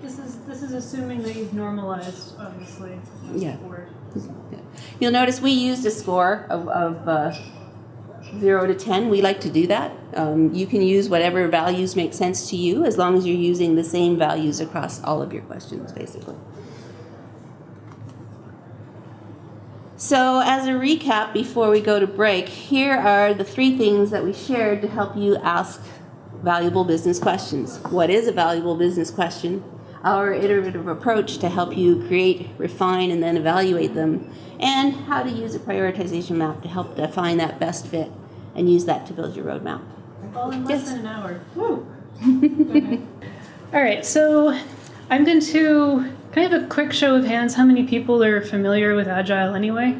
A: This is assuming that you've normalized, obviously.
D: Yeah. You'll notice we used a score of 0 to 10. We like to do that. You can use whatever values make sense to you as long as you're using the same values across all of your questions, basically. So as a recap before we go to break, here are the 3 things that we shared to help you ask valuable business questions. What is a valuable business question? Our iterative approach to help you create, refine, and then evaluate them, and how to use a prioritization map to help define that best fit and use that to build your roadmap.
A: All in less than an hour. Woo! All right, so I'm going to, can I have a quick show of hands? How many people are familiar with Agile anyway?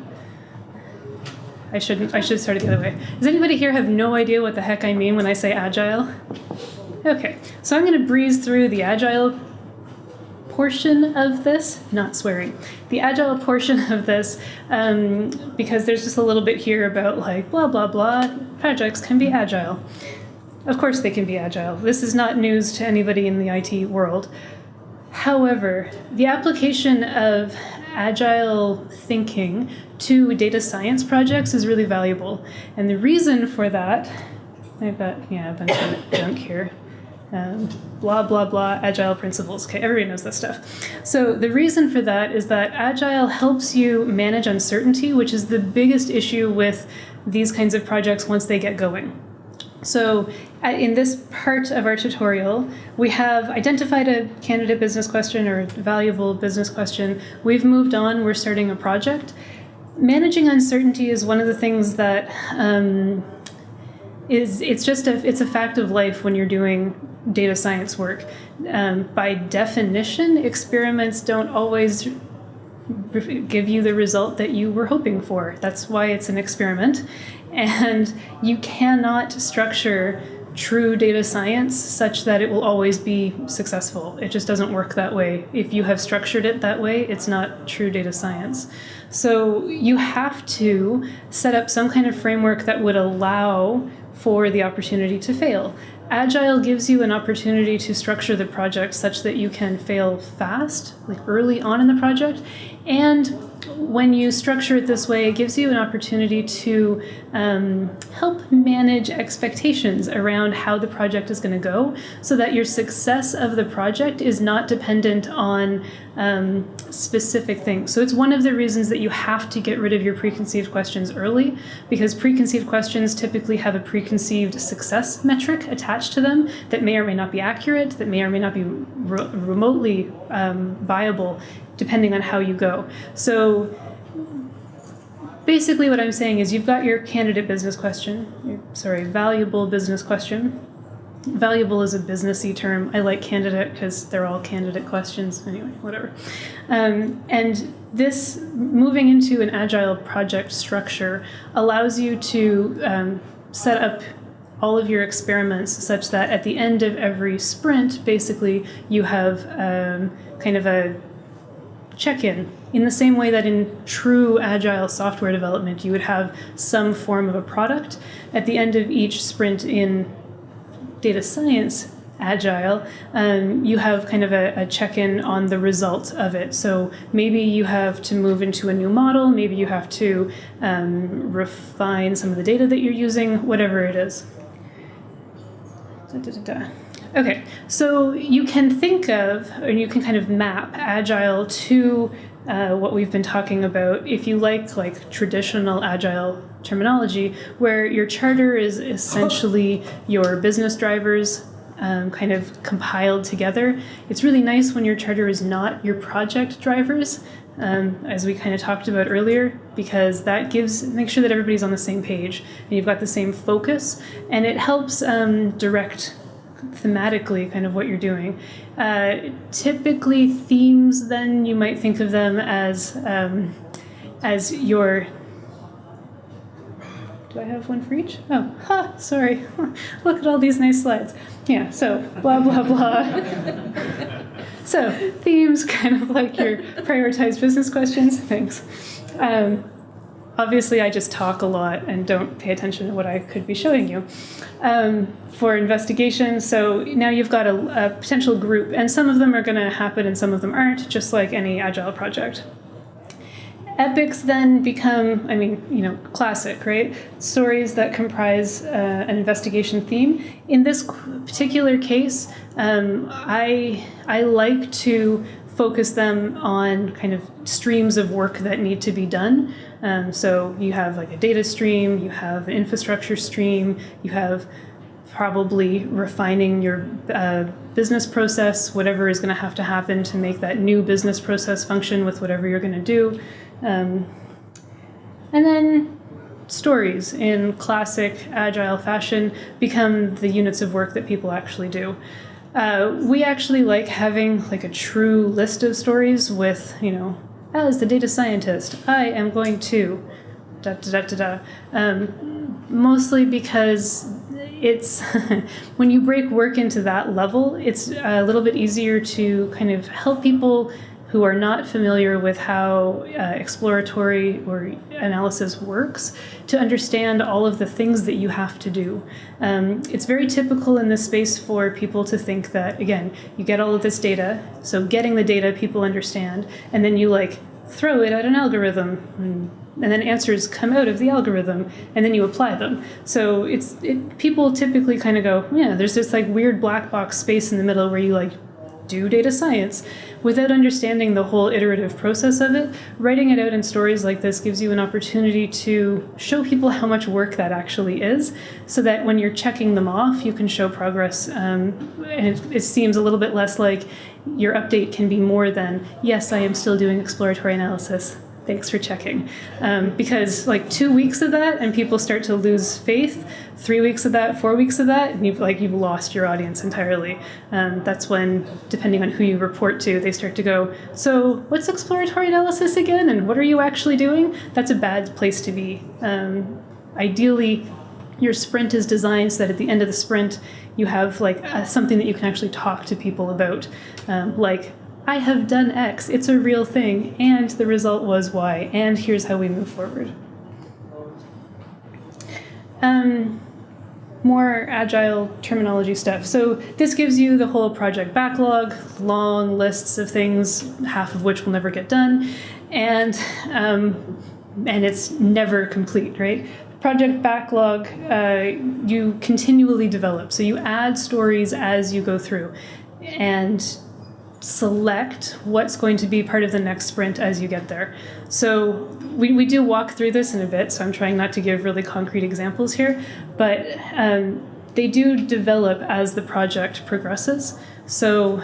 A: I should start it the other way. Does anybody here have no idea what the heck I mean when I say Agile? Okay, so I'm going to breeze through the Agile portion of this, not swearing, the Agile portion of this, because there's just a little bit here about like blah, blah, blah, projects can be Agile. Of course they can be Agile. This is not news to anybody in the IT world. However, the application of Agile thinking to data science projects is really valuable. And the reason for that, I've got, a bunch of junk here. Blah, blah, blah, Agile principles. Okay, everybody knows this stuff. So the reason for that is that Agile helps you manage uncertainty, which is the biggest issue with these kinds of projects once they get going. So in this part of our tutorial, we have identified a candidate business question or a valuable business question. We've moved on, we're starting a project. Managing uncertainty is one of the things that it's a fact of life when you're doing data science work. By definition, experiments don't always give you the result that you were hoping for. That's why it's an experiment. And you cannot structure true data science such that it will always be successful. It just doesn't work that way. If you have structured it that way, it's not true data science. So you have to set up some kind of framework that would allow for the opportunity to fail. Agile gives you an opportunity to structure the project such that you can fail fast, like early on in the project. And when you structure it this way, it gives you an opportunity to help manage expectations around how the project is going to go so that your success of the project is not dependent on specific things. So it's one of the reasons that you have to get rid of your preconceived questions early, because preconceived questions typically have a preconceived success metric attached to them that may or may not be accurate, that may or may not be remotely viable, depending on how you go. So basically what I'm saying is you've got your candidate business question, valuable business question. Valuable is a businessy term. I like candidate because they're all candidate questions. Anyway, whatever. And this, moving into an Agile project structure, allows you to set up all of your experiments such that at the end of every sprint, basically, you have kind of a check-in. In the same way that in true Agile software development, you would have some form of a product. At the end of each sprint in data science Agile, you have kind of a check-in on the result of it. So maybe you have to move into a new model, maybe you have to refine some of the data that you're using, whatever it is. Okay, so you can think of, or you can kind of map Agile to what we've been talking about, if you like traditional Agile terminology, where your charter is essentially your business drivers kind of compiled together. It's really nice when your charter is not your project drivers, as we kind of talked about earlier, because that makes sure that everybody's on the same page and you've got the same focus, and it helps direct thematically kind of what you're doing. Typically themes, then you might think of them as your Do I have one for each? Oh, sorry. Look at all these nice slides. Yeah, so blah, blah, blah. So themes, kind of like your prioritized business questions. Thanks. Obviously, I just talk a lot and don't pay attention to what I could be showing you. For investigation, so now you've got a potential group, and some of them are going to happen and some of them aren't, just like any Agile project. Epics then become, classic, right? Stories that comprise an investigation theme. In this particular case, I like to focus them on kind of streams of work that need to be done. So you have like a data stream, you have an infrastructure stream, you have probably refining your business process, whatever is going to have to happen to make that new business process function with whatever you're going to do. And then stories in classic Agile fashion become the units of work that people actually do. We actually like having like a true list of stories with, as the data scientist, I am going to mostly because it's when you break work into that level, it's a little bit easier to kind of help people who are not familiar with how exploratory or analysis works to understand all of the things that you have to do. It's very typical in this space for people to think that, again, you get all of this data, so getting the data people understand, and then you throw it at an algorithm, and then answers come out of the algorithm, and then you apply them. So people typically kind of go, yeah, there's this weird black box space in the middle where you do data science without understanding the whole iterative process of it. Writing it out in stories like this gives you an opportunity to show people how much work that actually is, so that when you're checking them off, you can show progress. And it seems a little bit less like your update can be more than, yes, I am still doing exploratory analysis. Thanks for checking. Because 2 weeks of that and people start to lose faith, 3 weeks of that, 4 weeks of that, and you've lost your audience entirely. That's when, depending on who you report to, they start to go, so what's exploratory analysis again? And what are you actually doing? That's a bad place to be. Ideally, your sprint is designed so that at the end of the sprint, you have something that you can actually talk to people about. I have done X, it's a real thing, and the result was Y, and here's how we move forward. More Agile terminology stuff. So this gives you the whole project backlog, long lists of things, half of which will never get done, and it's never complete, right? Project backlog, you continually develop. So you add stories as you go through, and select what's going to be part of the next sprint as you get there. So we do walk through this in a bit, so I'm trying not to give really concrete examples here, but they do develop as the project progresses. So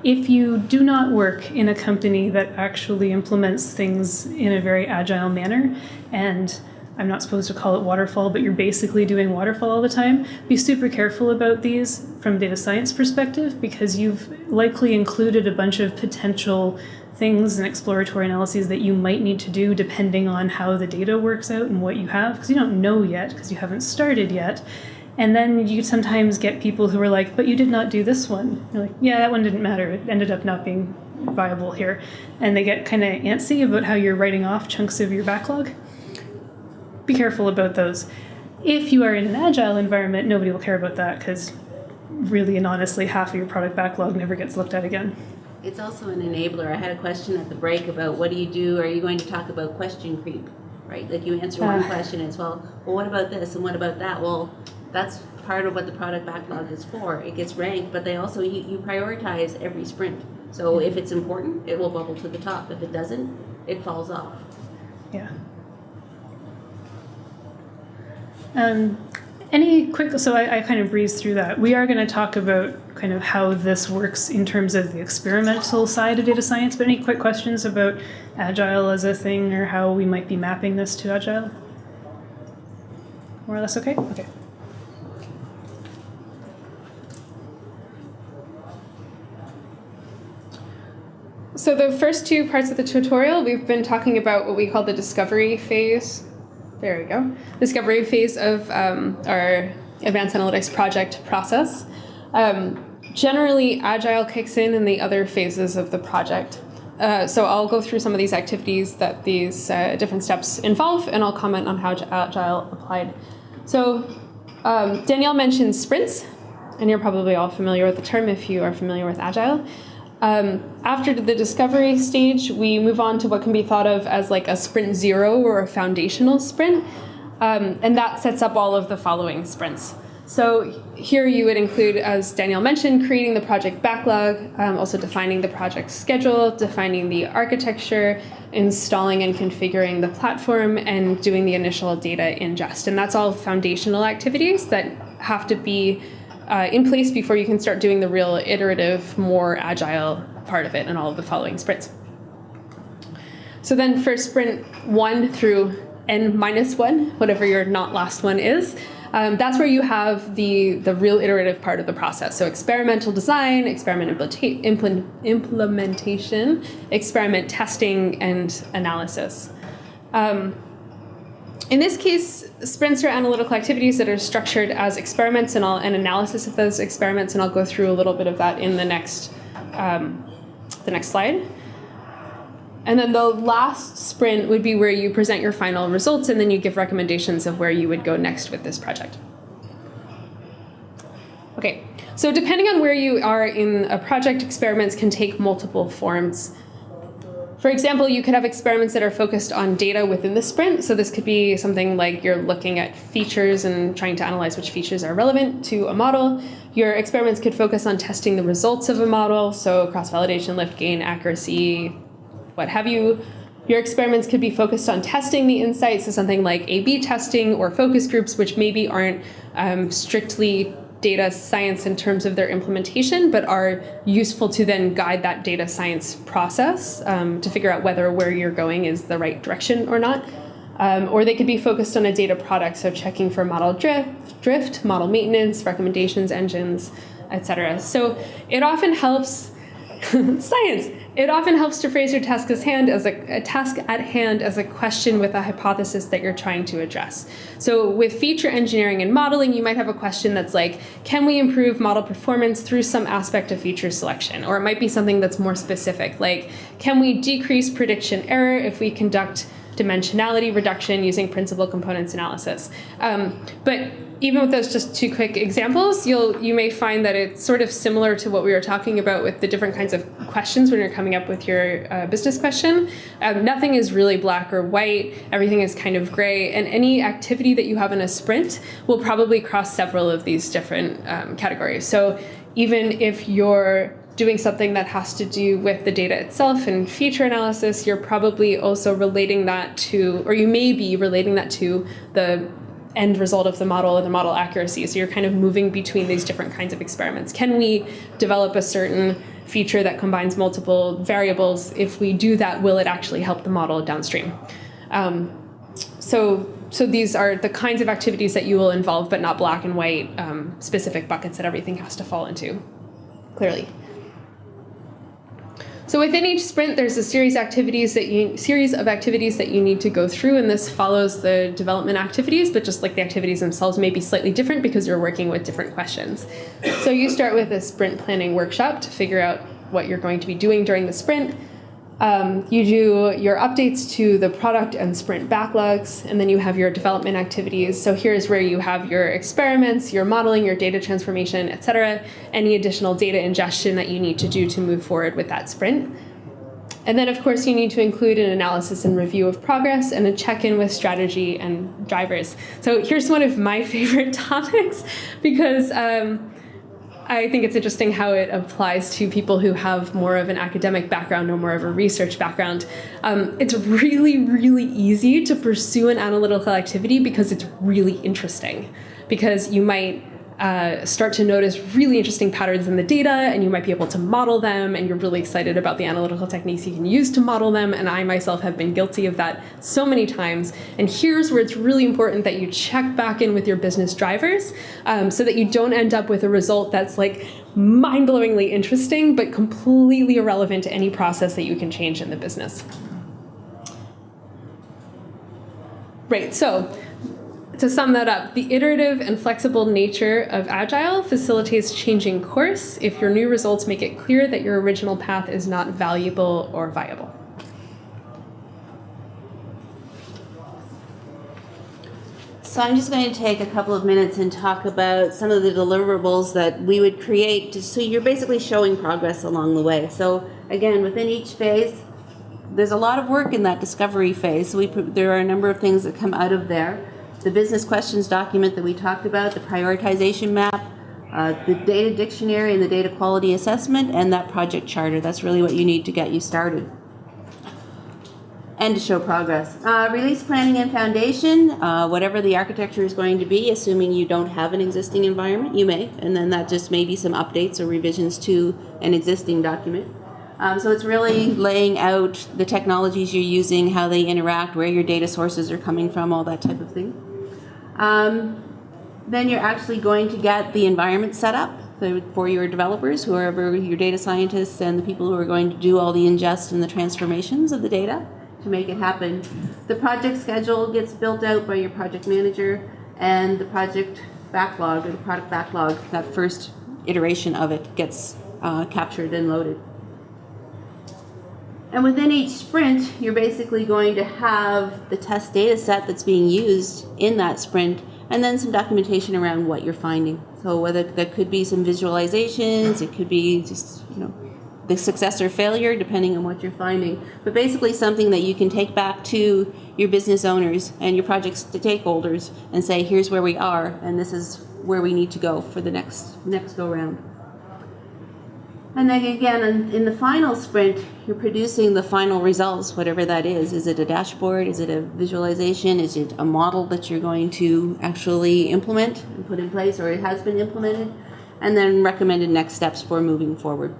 A: if you do not work in a company that actually implements things in a very agile manner, and I'm not supposed to call it waterfall, but you're basically doing waterfall all the time, be super careful about these from a data science perspective, because you've likely included a bunch of potential things and exploratory analyses that you might need to do depending on how the data works out and what you have, because you don't know yet, because you haven't started yet. And then you sometimes get people who are like, but you did not do this one. You're like, yeah, that one didn't matter. It ended up not being viable here. And they get kind of antsy about how you're writing off chunks of your backlog. Be careful about those. If you are in an agile environment, nobody will care about that, because really and honestly, half of your product backlog never gets looked at again.
D: It's also an enabler. I had a question at the break about what do you do? Are you going to talk about question creep, right? You answer one question and it's, well, what about this and what about that? Well, that's part of what the product backlog is for. It gets ranked, but they also, you prioritize every sprint. So if it's important, it will bubble to the top. If it doesn't, it falls off.
A: Yeah. Any quick, so I kind of breezed through that. We are going to talk about kind of how this works in terms of the experimental side of data science, but any quick questions about Agile as a thing or how we might be mapping this to Agile? More or less okay? Okay.
E: So the first two parts of the tutorial, we've been talking about what we call the discovery phase There we go. Discovery phase of our advanced analytics project process. Generally, Agile kicks in the other phases of the project. So I'll go through some of these activities that these different steps involve, and I'll comment on how Agile applied. So Danielle mentioned sprints, and you're probably all familiar with the term if you are familiar with Agile. After the discovery stage, we move on to what can be thought of as like a sprint 0 or a foundational sprint, and that sets up all of the following sprints. So here you would include, as Danielle mentioned, creating the project backlog, also defining the project schedule, defining the architecture, installing and configuring the platform, and doing the initial data ingest. And that's all foundational activities that have to be in place before you can start doing the real iterative, more agile part of it and all of the following sprints. So then for sprint 1 through n-1, whatever your not last one is, that's where you have the real iterative part of the process. So experimental design, experiment implementation, experiment testing, and analysis. In this case, sprints are analytical activities that are structured as experiments and analysis of those experiments, and I'll go through a little bit of that in the next slide. And then the last sprint would be where you present your final results, and then you give recommendations of where you would go next with this project. Okay, so depending on where you are in a project, experiments can take multiple forms. For example, you could have experiments that are focused on data within the sprint. So this could be something like you're looking at features and trying to analyze which features are relevant to a model. Your experiments could focus on testing the results of a model, so cross-validation, lift, gain, accuracy, what have you. Your experiments could be focused on testing the insights, so something like A/B testing or focus groups, which maybe aren't strictly data science in terms of their implementation, but are useful to then guide that data science process to figure out whether where you're going is the right direction or not. Or they could be focused on a data product, so checking for model drift, model maintenance, recommendations engines, etc. So it often helps science. It often helps to phrase your task at hand as a question with a hypothesis that you're trying to address. So with feature engineering and modeling, you might have a question that's like, can we improve model performance through some aspect of feature selection? Or it might be something that's more specific, like, can we decrease prediction error if we conduct dimensionality reduction using principal components analysis? But even with those just two quick examples, you may find that it's sort of similar to what we were talking about with the different kinds of questions when you're coming up with your business question. Nothing is really black or white. Everything is kind of gray. And any activity that you have in a sprint will probably cross several of these different categories. So even if you're doing something that has to do with the data itself and feature analysis, you're probably also relating that to, or you may be relating that to the end result of the model or the model accuracy. So you're kind of moving between these different kinds of experiments. Can we develop a certain feature that combines multiple variables? If we do that, will it actually help the model downstream? So these are the kinds of activities that you will involve, but not black and white specific buckets that everything has to fall into, clearly. So within each sprint, there's a series of activities that you need to go through, and this follows the development activities, but just like the activities themselves may be slightly different because you're working with different questions. So you start with a sprint planning workshop to figure out what you're going to be doing during the sprint. You do your updates to the product and sprint backlogs, and then you have your development activities. So here's where you have your experiments, your modeling, your data transformation, etc., any additional data ingestion that you need to do to move forward with that sprint. And then, of course, you need to include an analysis and review of progress and a check-in with strategy and drivers. So here's one of my favorite topics because I think it's interesting how it applies to people who have more of an academic background or more of a research background. It's really, really easy to pursue an analytical activity because it's really interesting, because you might start to notice really interesting patterns in the data, and you might be able to model them, and you're really excited about the analytical techniques you can use to model them, and I myself have been guilty of that so many times. And here's where it's really important that you check back in with your business drivers so that you don't end up with a result that's like mind-blowingly interesting but completely irrelevant to any process that you can change in the business. Right, so to sum that up, the iterative and flexible nature of Agile facilitates changing course if your new results make it clear that your original path is not valuable or viable.
D: So I'm just going to take a couple of minutes and talk about some of the deliverables that we would create. So you're basically showing progress along the way. So again, within each phase, there's a lot of work in that discovery phase. So there are a number of things that come out of there. The business questions document that we talked about, the prioritization map, the data dictionary and the data quality assessment, and that project charter. That's really what you need to get you started and to show progress. Release planning and foundation, whatever the architecture is going to be, assuming you don't have an existing environment, you may, and then that just may be some updates or revisions to an existing document. So it's really laying out the technologies you're using, how they interact, where your data sources are coming from, all that type of thing. Then you're actually going to get the environment set up for your developers, whoever your data scientists and the people who are going to do all the ingest and the transformations of the data to make it happen. The project schedule gets built out by your project manager, and the project backlog or the product backlog, that first iteration of it, gets captured and loaded. And within each sprint, you're basically going to have the test data set that's being used in that sprint, and then some documentation around what you're finding. So whether that could be some visualizations, it could be just, the success or failure, depending on what you're finding. But basically something that you can take back to your business owners and your project stakeholders and say, here's where we are, and this is where we need to go for the next go round. And then again, in the final sprint, you're producing the final results, whatever that is. Is it a dashboard? Is it a visualization? Is it a model that you're going to actually implement and put in place, or it has been implemented? And then recommended next steps for moving forward.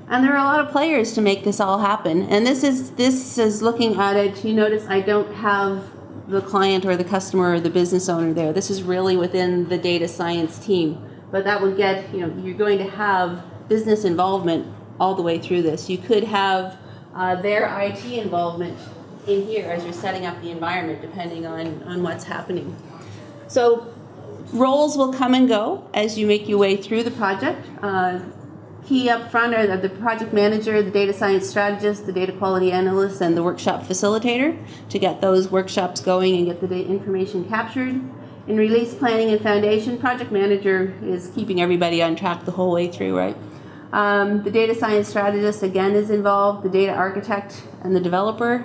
D: And there are a lot of players to make this all happen. And this is looking at it. You notice I don't have the client or the customer or the business owner there. This is really within the data science team. But that would get, you're going to have business involvement all the way through this. You could have their IT involvement in here as you're setting up the environment, depending on what's happening. So roles will come and go as you make your way through the project. Key up front are the project manager, the data science strategist, the data quality analyst, and the workshop facilitator to get those workshops going and get the data information captured. In release planning and foundation, project manager is keeping everybody on track the whole way through, right? The data science strategist, again, is involved. The data architect and the developer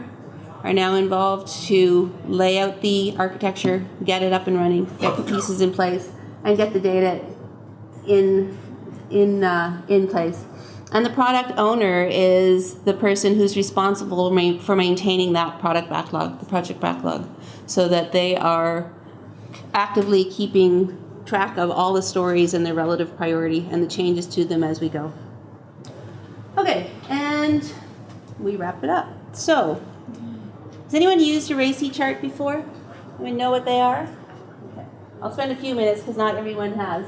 D: are now involved to lay out the architecture, get it up and running, get the pieces in place, and get the data in place. And the product owner is the person who's responsible for maintaining that product backlog, the project backlog, so that they are actively keeping track of all the stories and their relative priority and the changes to them as we go. Okay, and we wrap it up. So, has anyone used a RACI chart before? Anyone know what they are? Okay. I'll spend a few minutes because not everyone has.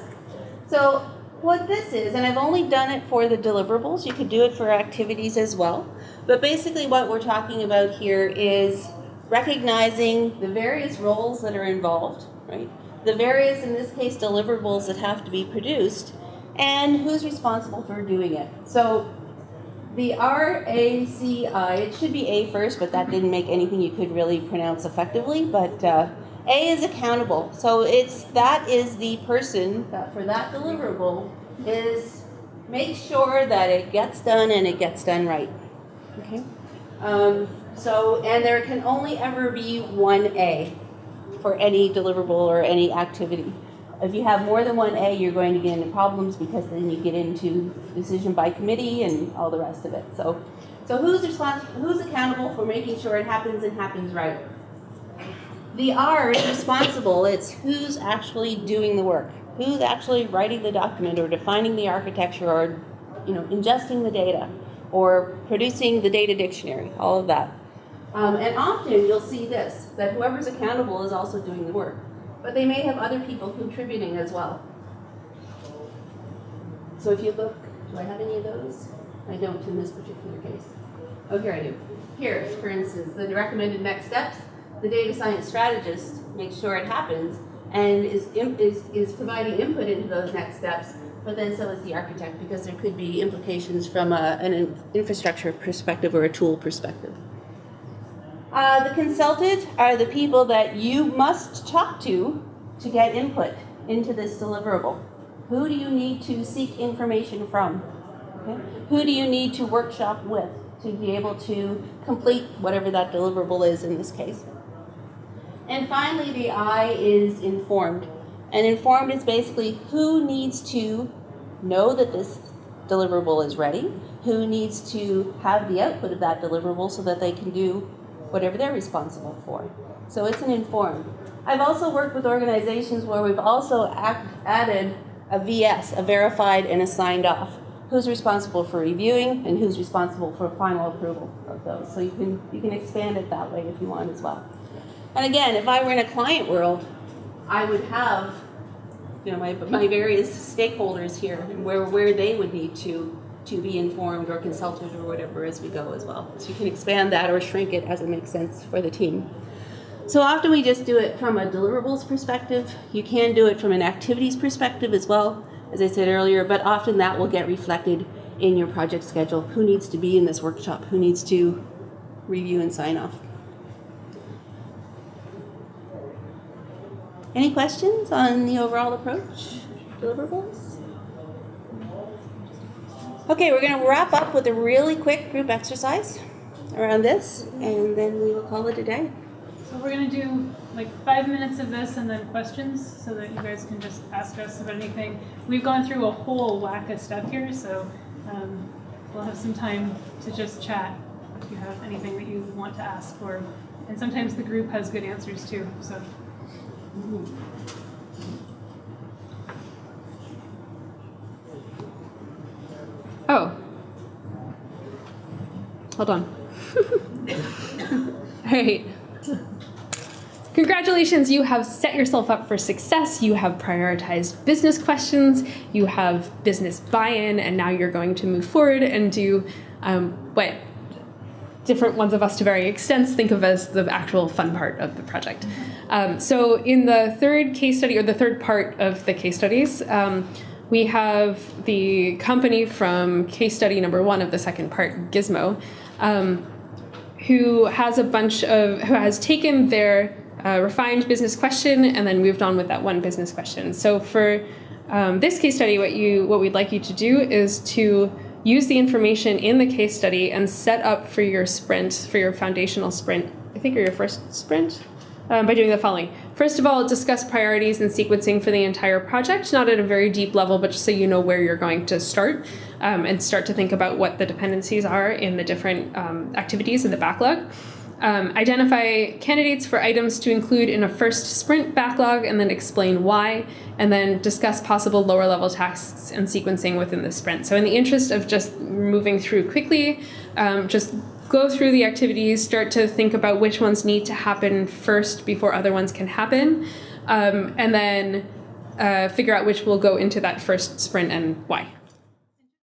D: So, what this is, and I've only done it for the deliverables, you could do it for activities as well, but basically what we're talking about here is recognizing the various roles that are involved, right? The various, in this case, deliverables that have to be produced, and who's responsible for doing it. So the RACI, it should be A first, but that didn't make anything you could really pronounce effectively, but A is accountable. So that is the person that for that deliverable is make sure that it gets done and it gets done right. Okay. And there can only ever be one A for any deliverable or any activity. If you have more than one A, you're going to get into problems because then you get into decision by committee and all the rest of it. So who's accountable for making sure it happens and happens right? The R is responsible. It's who's actually doing the work, who's actually writing the document or defining the architecture or ingesting the data or producing the data dictionary, all of that. And often you'll see this, that whoever's accountable is also doing the work. But they may have other people contributing as well. So if you look, do I have any of those? I don't in this particular case. Oh, here I do. here, for instance, the recommended next steps, the data science strategist makes sure it happens and is providing input into those next steps, but then so is the architect, because there could be implications from an infrastructure perspective or a tool perspective. The consultant are the people that you must talk to get input into this deliverable. Who do you need to seek information from? Okay? Who do you need to workshop with to be able to complete whatever that deliverable is in this case? And finally, the I is informed. And informed is basically who needs to know that this deliverable is ready, who needs to have the output of that deliverable so that they can do whatever they're responsible for. So it's an informed. I've also worked with organizations where we've also added a VS, a verified and a signed off. Who's responsible for reviewing and who's responsible for final approval of those. So you can expand it that way if you want as well. And again, if I were in a client world, I would have my various stakeholders here and where they would need to be informed or consulted or whatever as we go as well. So you can expand that or shrink it as it makes sense for the team. So often we just do it from a deliverables perspective. You can do it from an activities perspective as well, as I said earlier, but often that will get reflected in your project schedule. Who needs to be in this workshop? Who needs to review and sign off? Any questions on the overall approach? Deliverables? Okay, we're going to wrap up with a really quick group exercise around this, and then we will call it a day.
A: So we're going to do like 5 minutes of this and then questions so that you guys can just ask us about anything. We've gone through a whole whack of stuff here, so we'll have some time to just chat if you have anything that you want to ask for. And sometimes the group has good answers too. So.
E: Oh. Hold on. All right. Congratulations, you have set yourself up for success. You have prioritized business questions, you have business buy-in, and now you're going to move forward and do what different ones of us to varying extents think of as the actual fun part of the project. So in the third case study, or the third part of the case studies, we have the company from case study number 1 of the second part, Gizmo, who has taken their refined business question and then moved on with that one business question. So for this case study, what we'd like you to do is to use the information in the case study and set up for your sprint, for your foundational sprint, I think, or your first sprint, by doing the following. First of all, discuss priorities and sequencing for the entire project, not at a very deep level, but just so you know where you're going to start, and start to think about what the dependencies are in the different activities in the backlog. Identify candidates for items to include in a first sprint backlog and then explain why, and then discuss possible lower level tasks and sequencing within the sprint. So in the interest of just moving through quickly, just go through the activities, start to think about which ones need to happen first before other ones can happen, and then figure out which will go into that first sprint and why.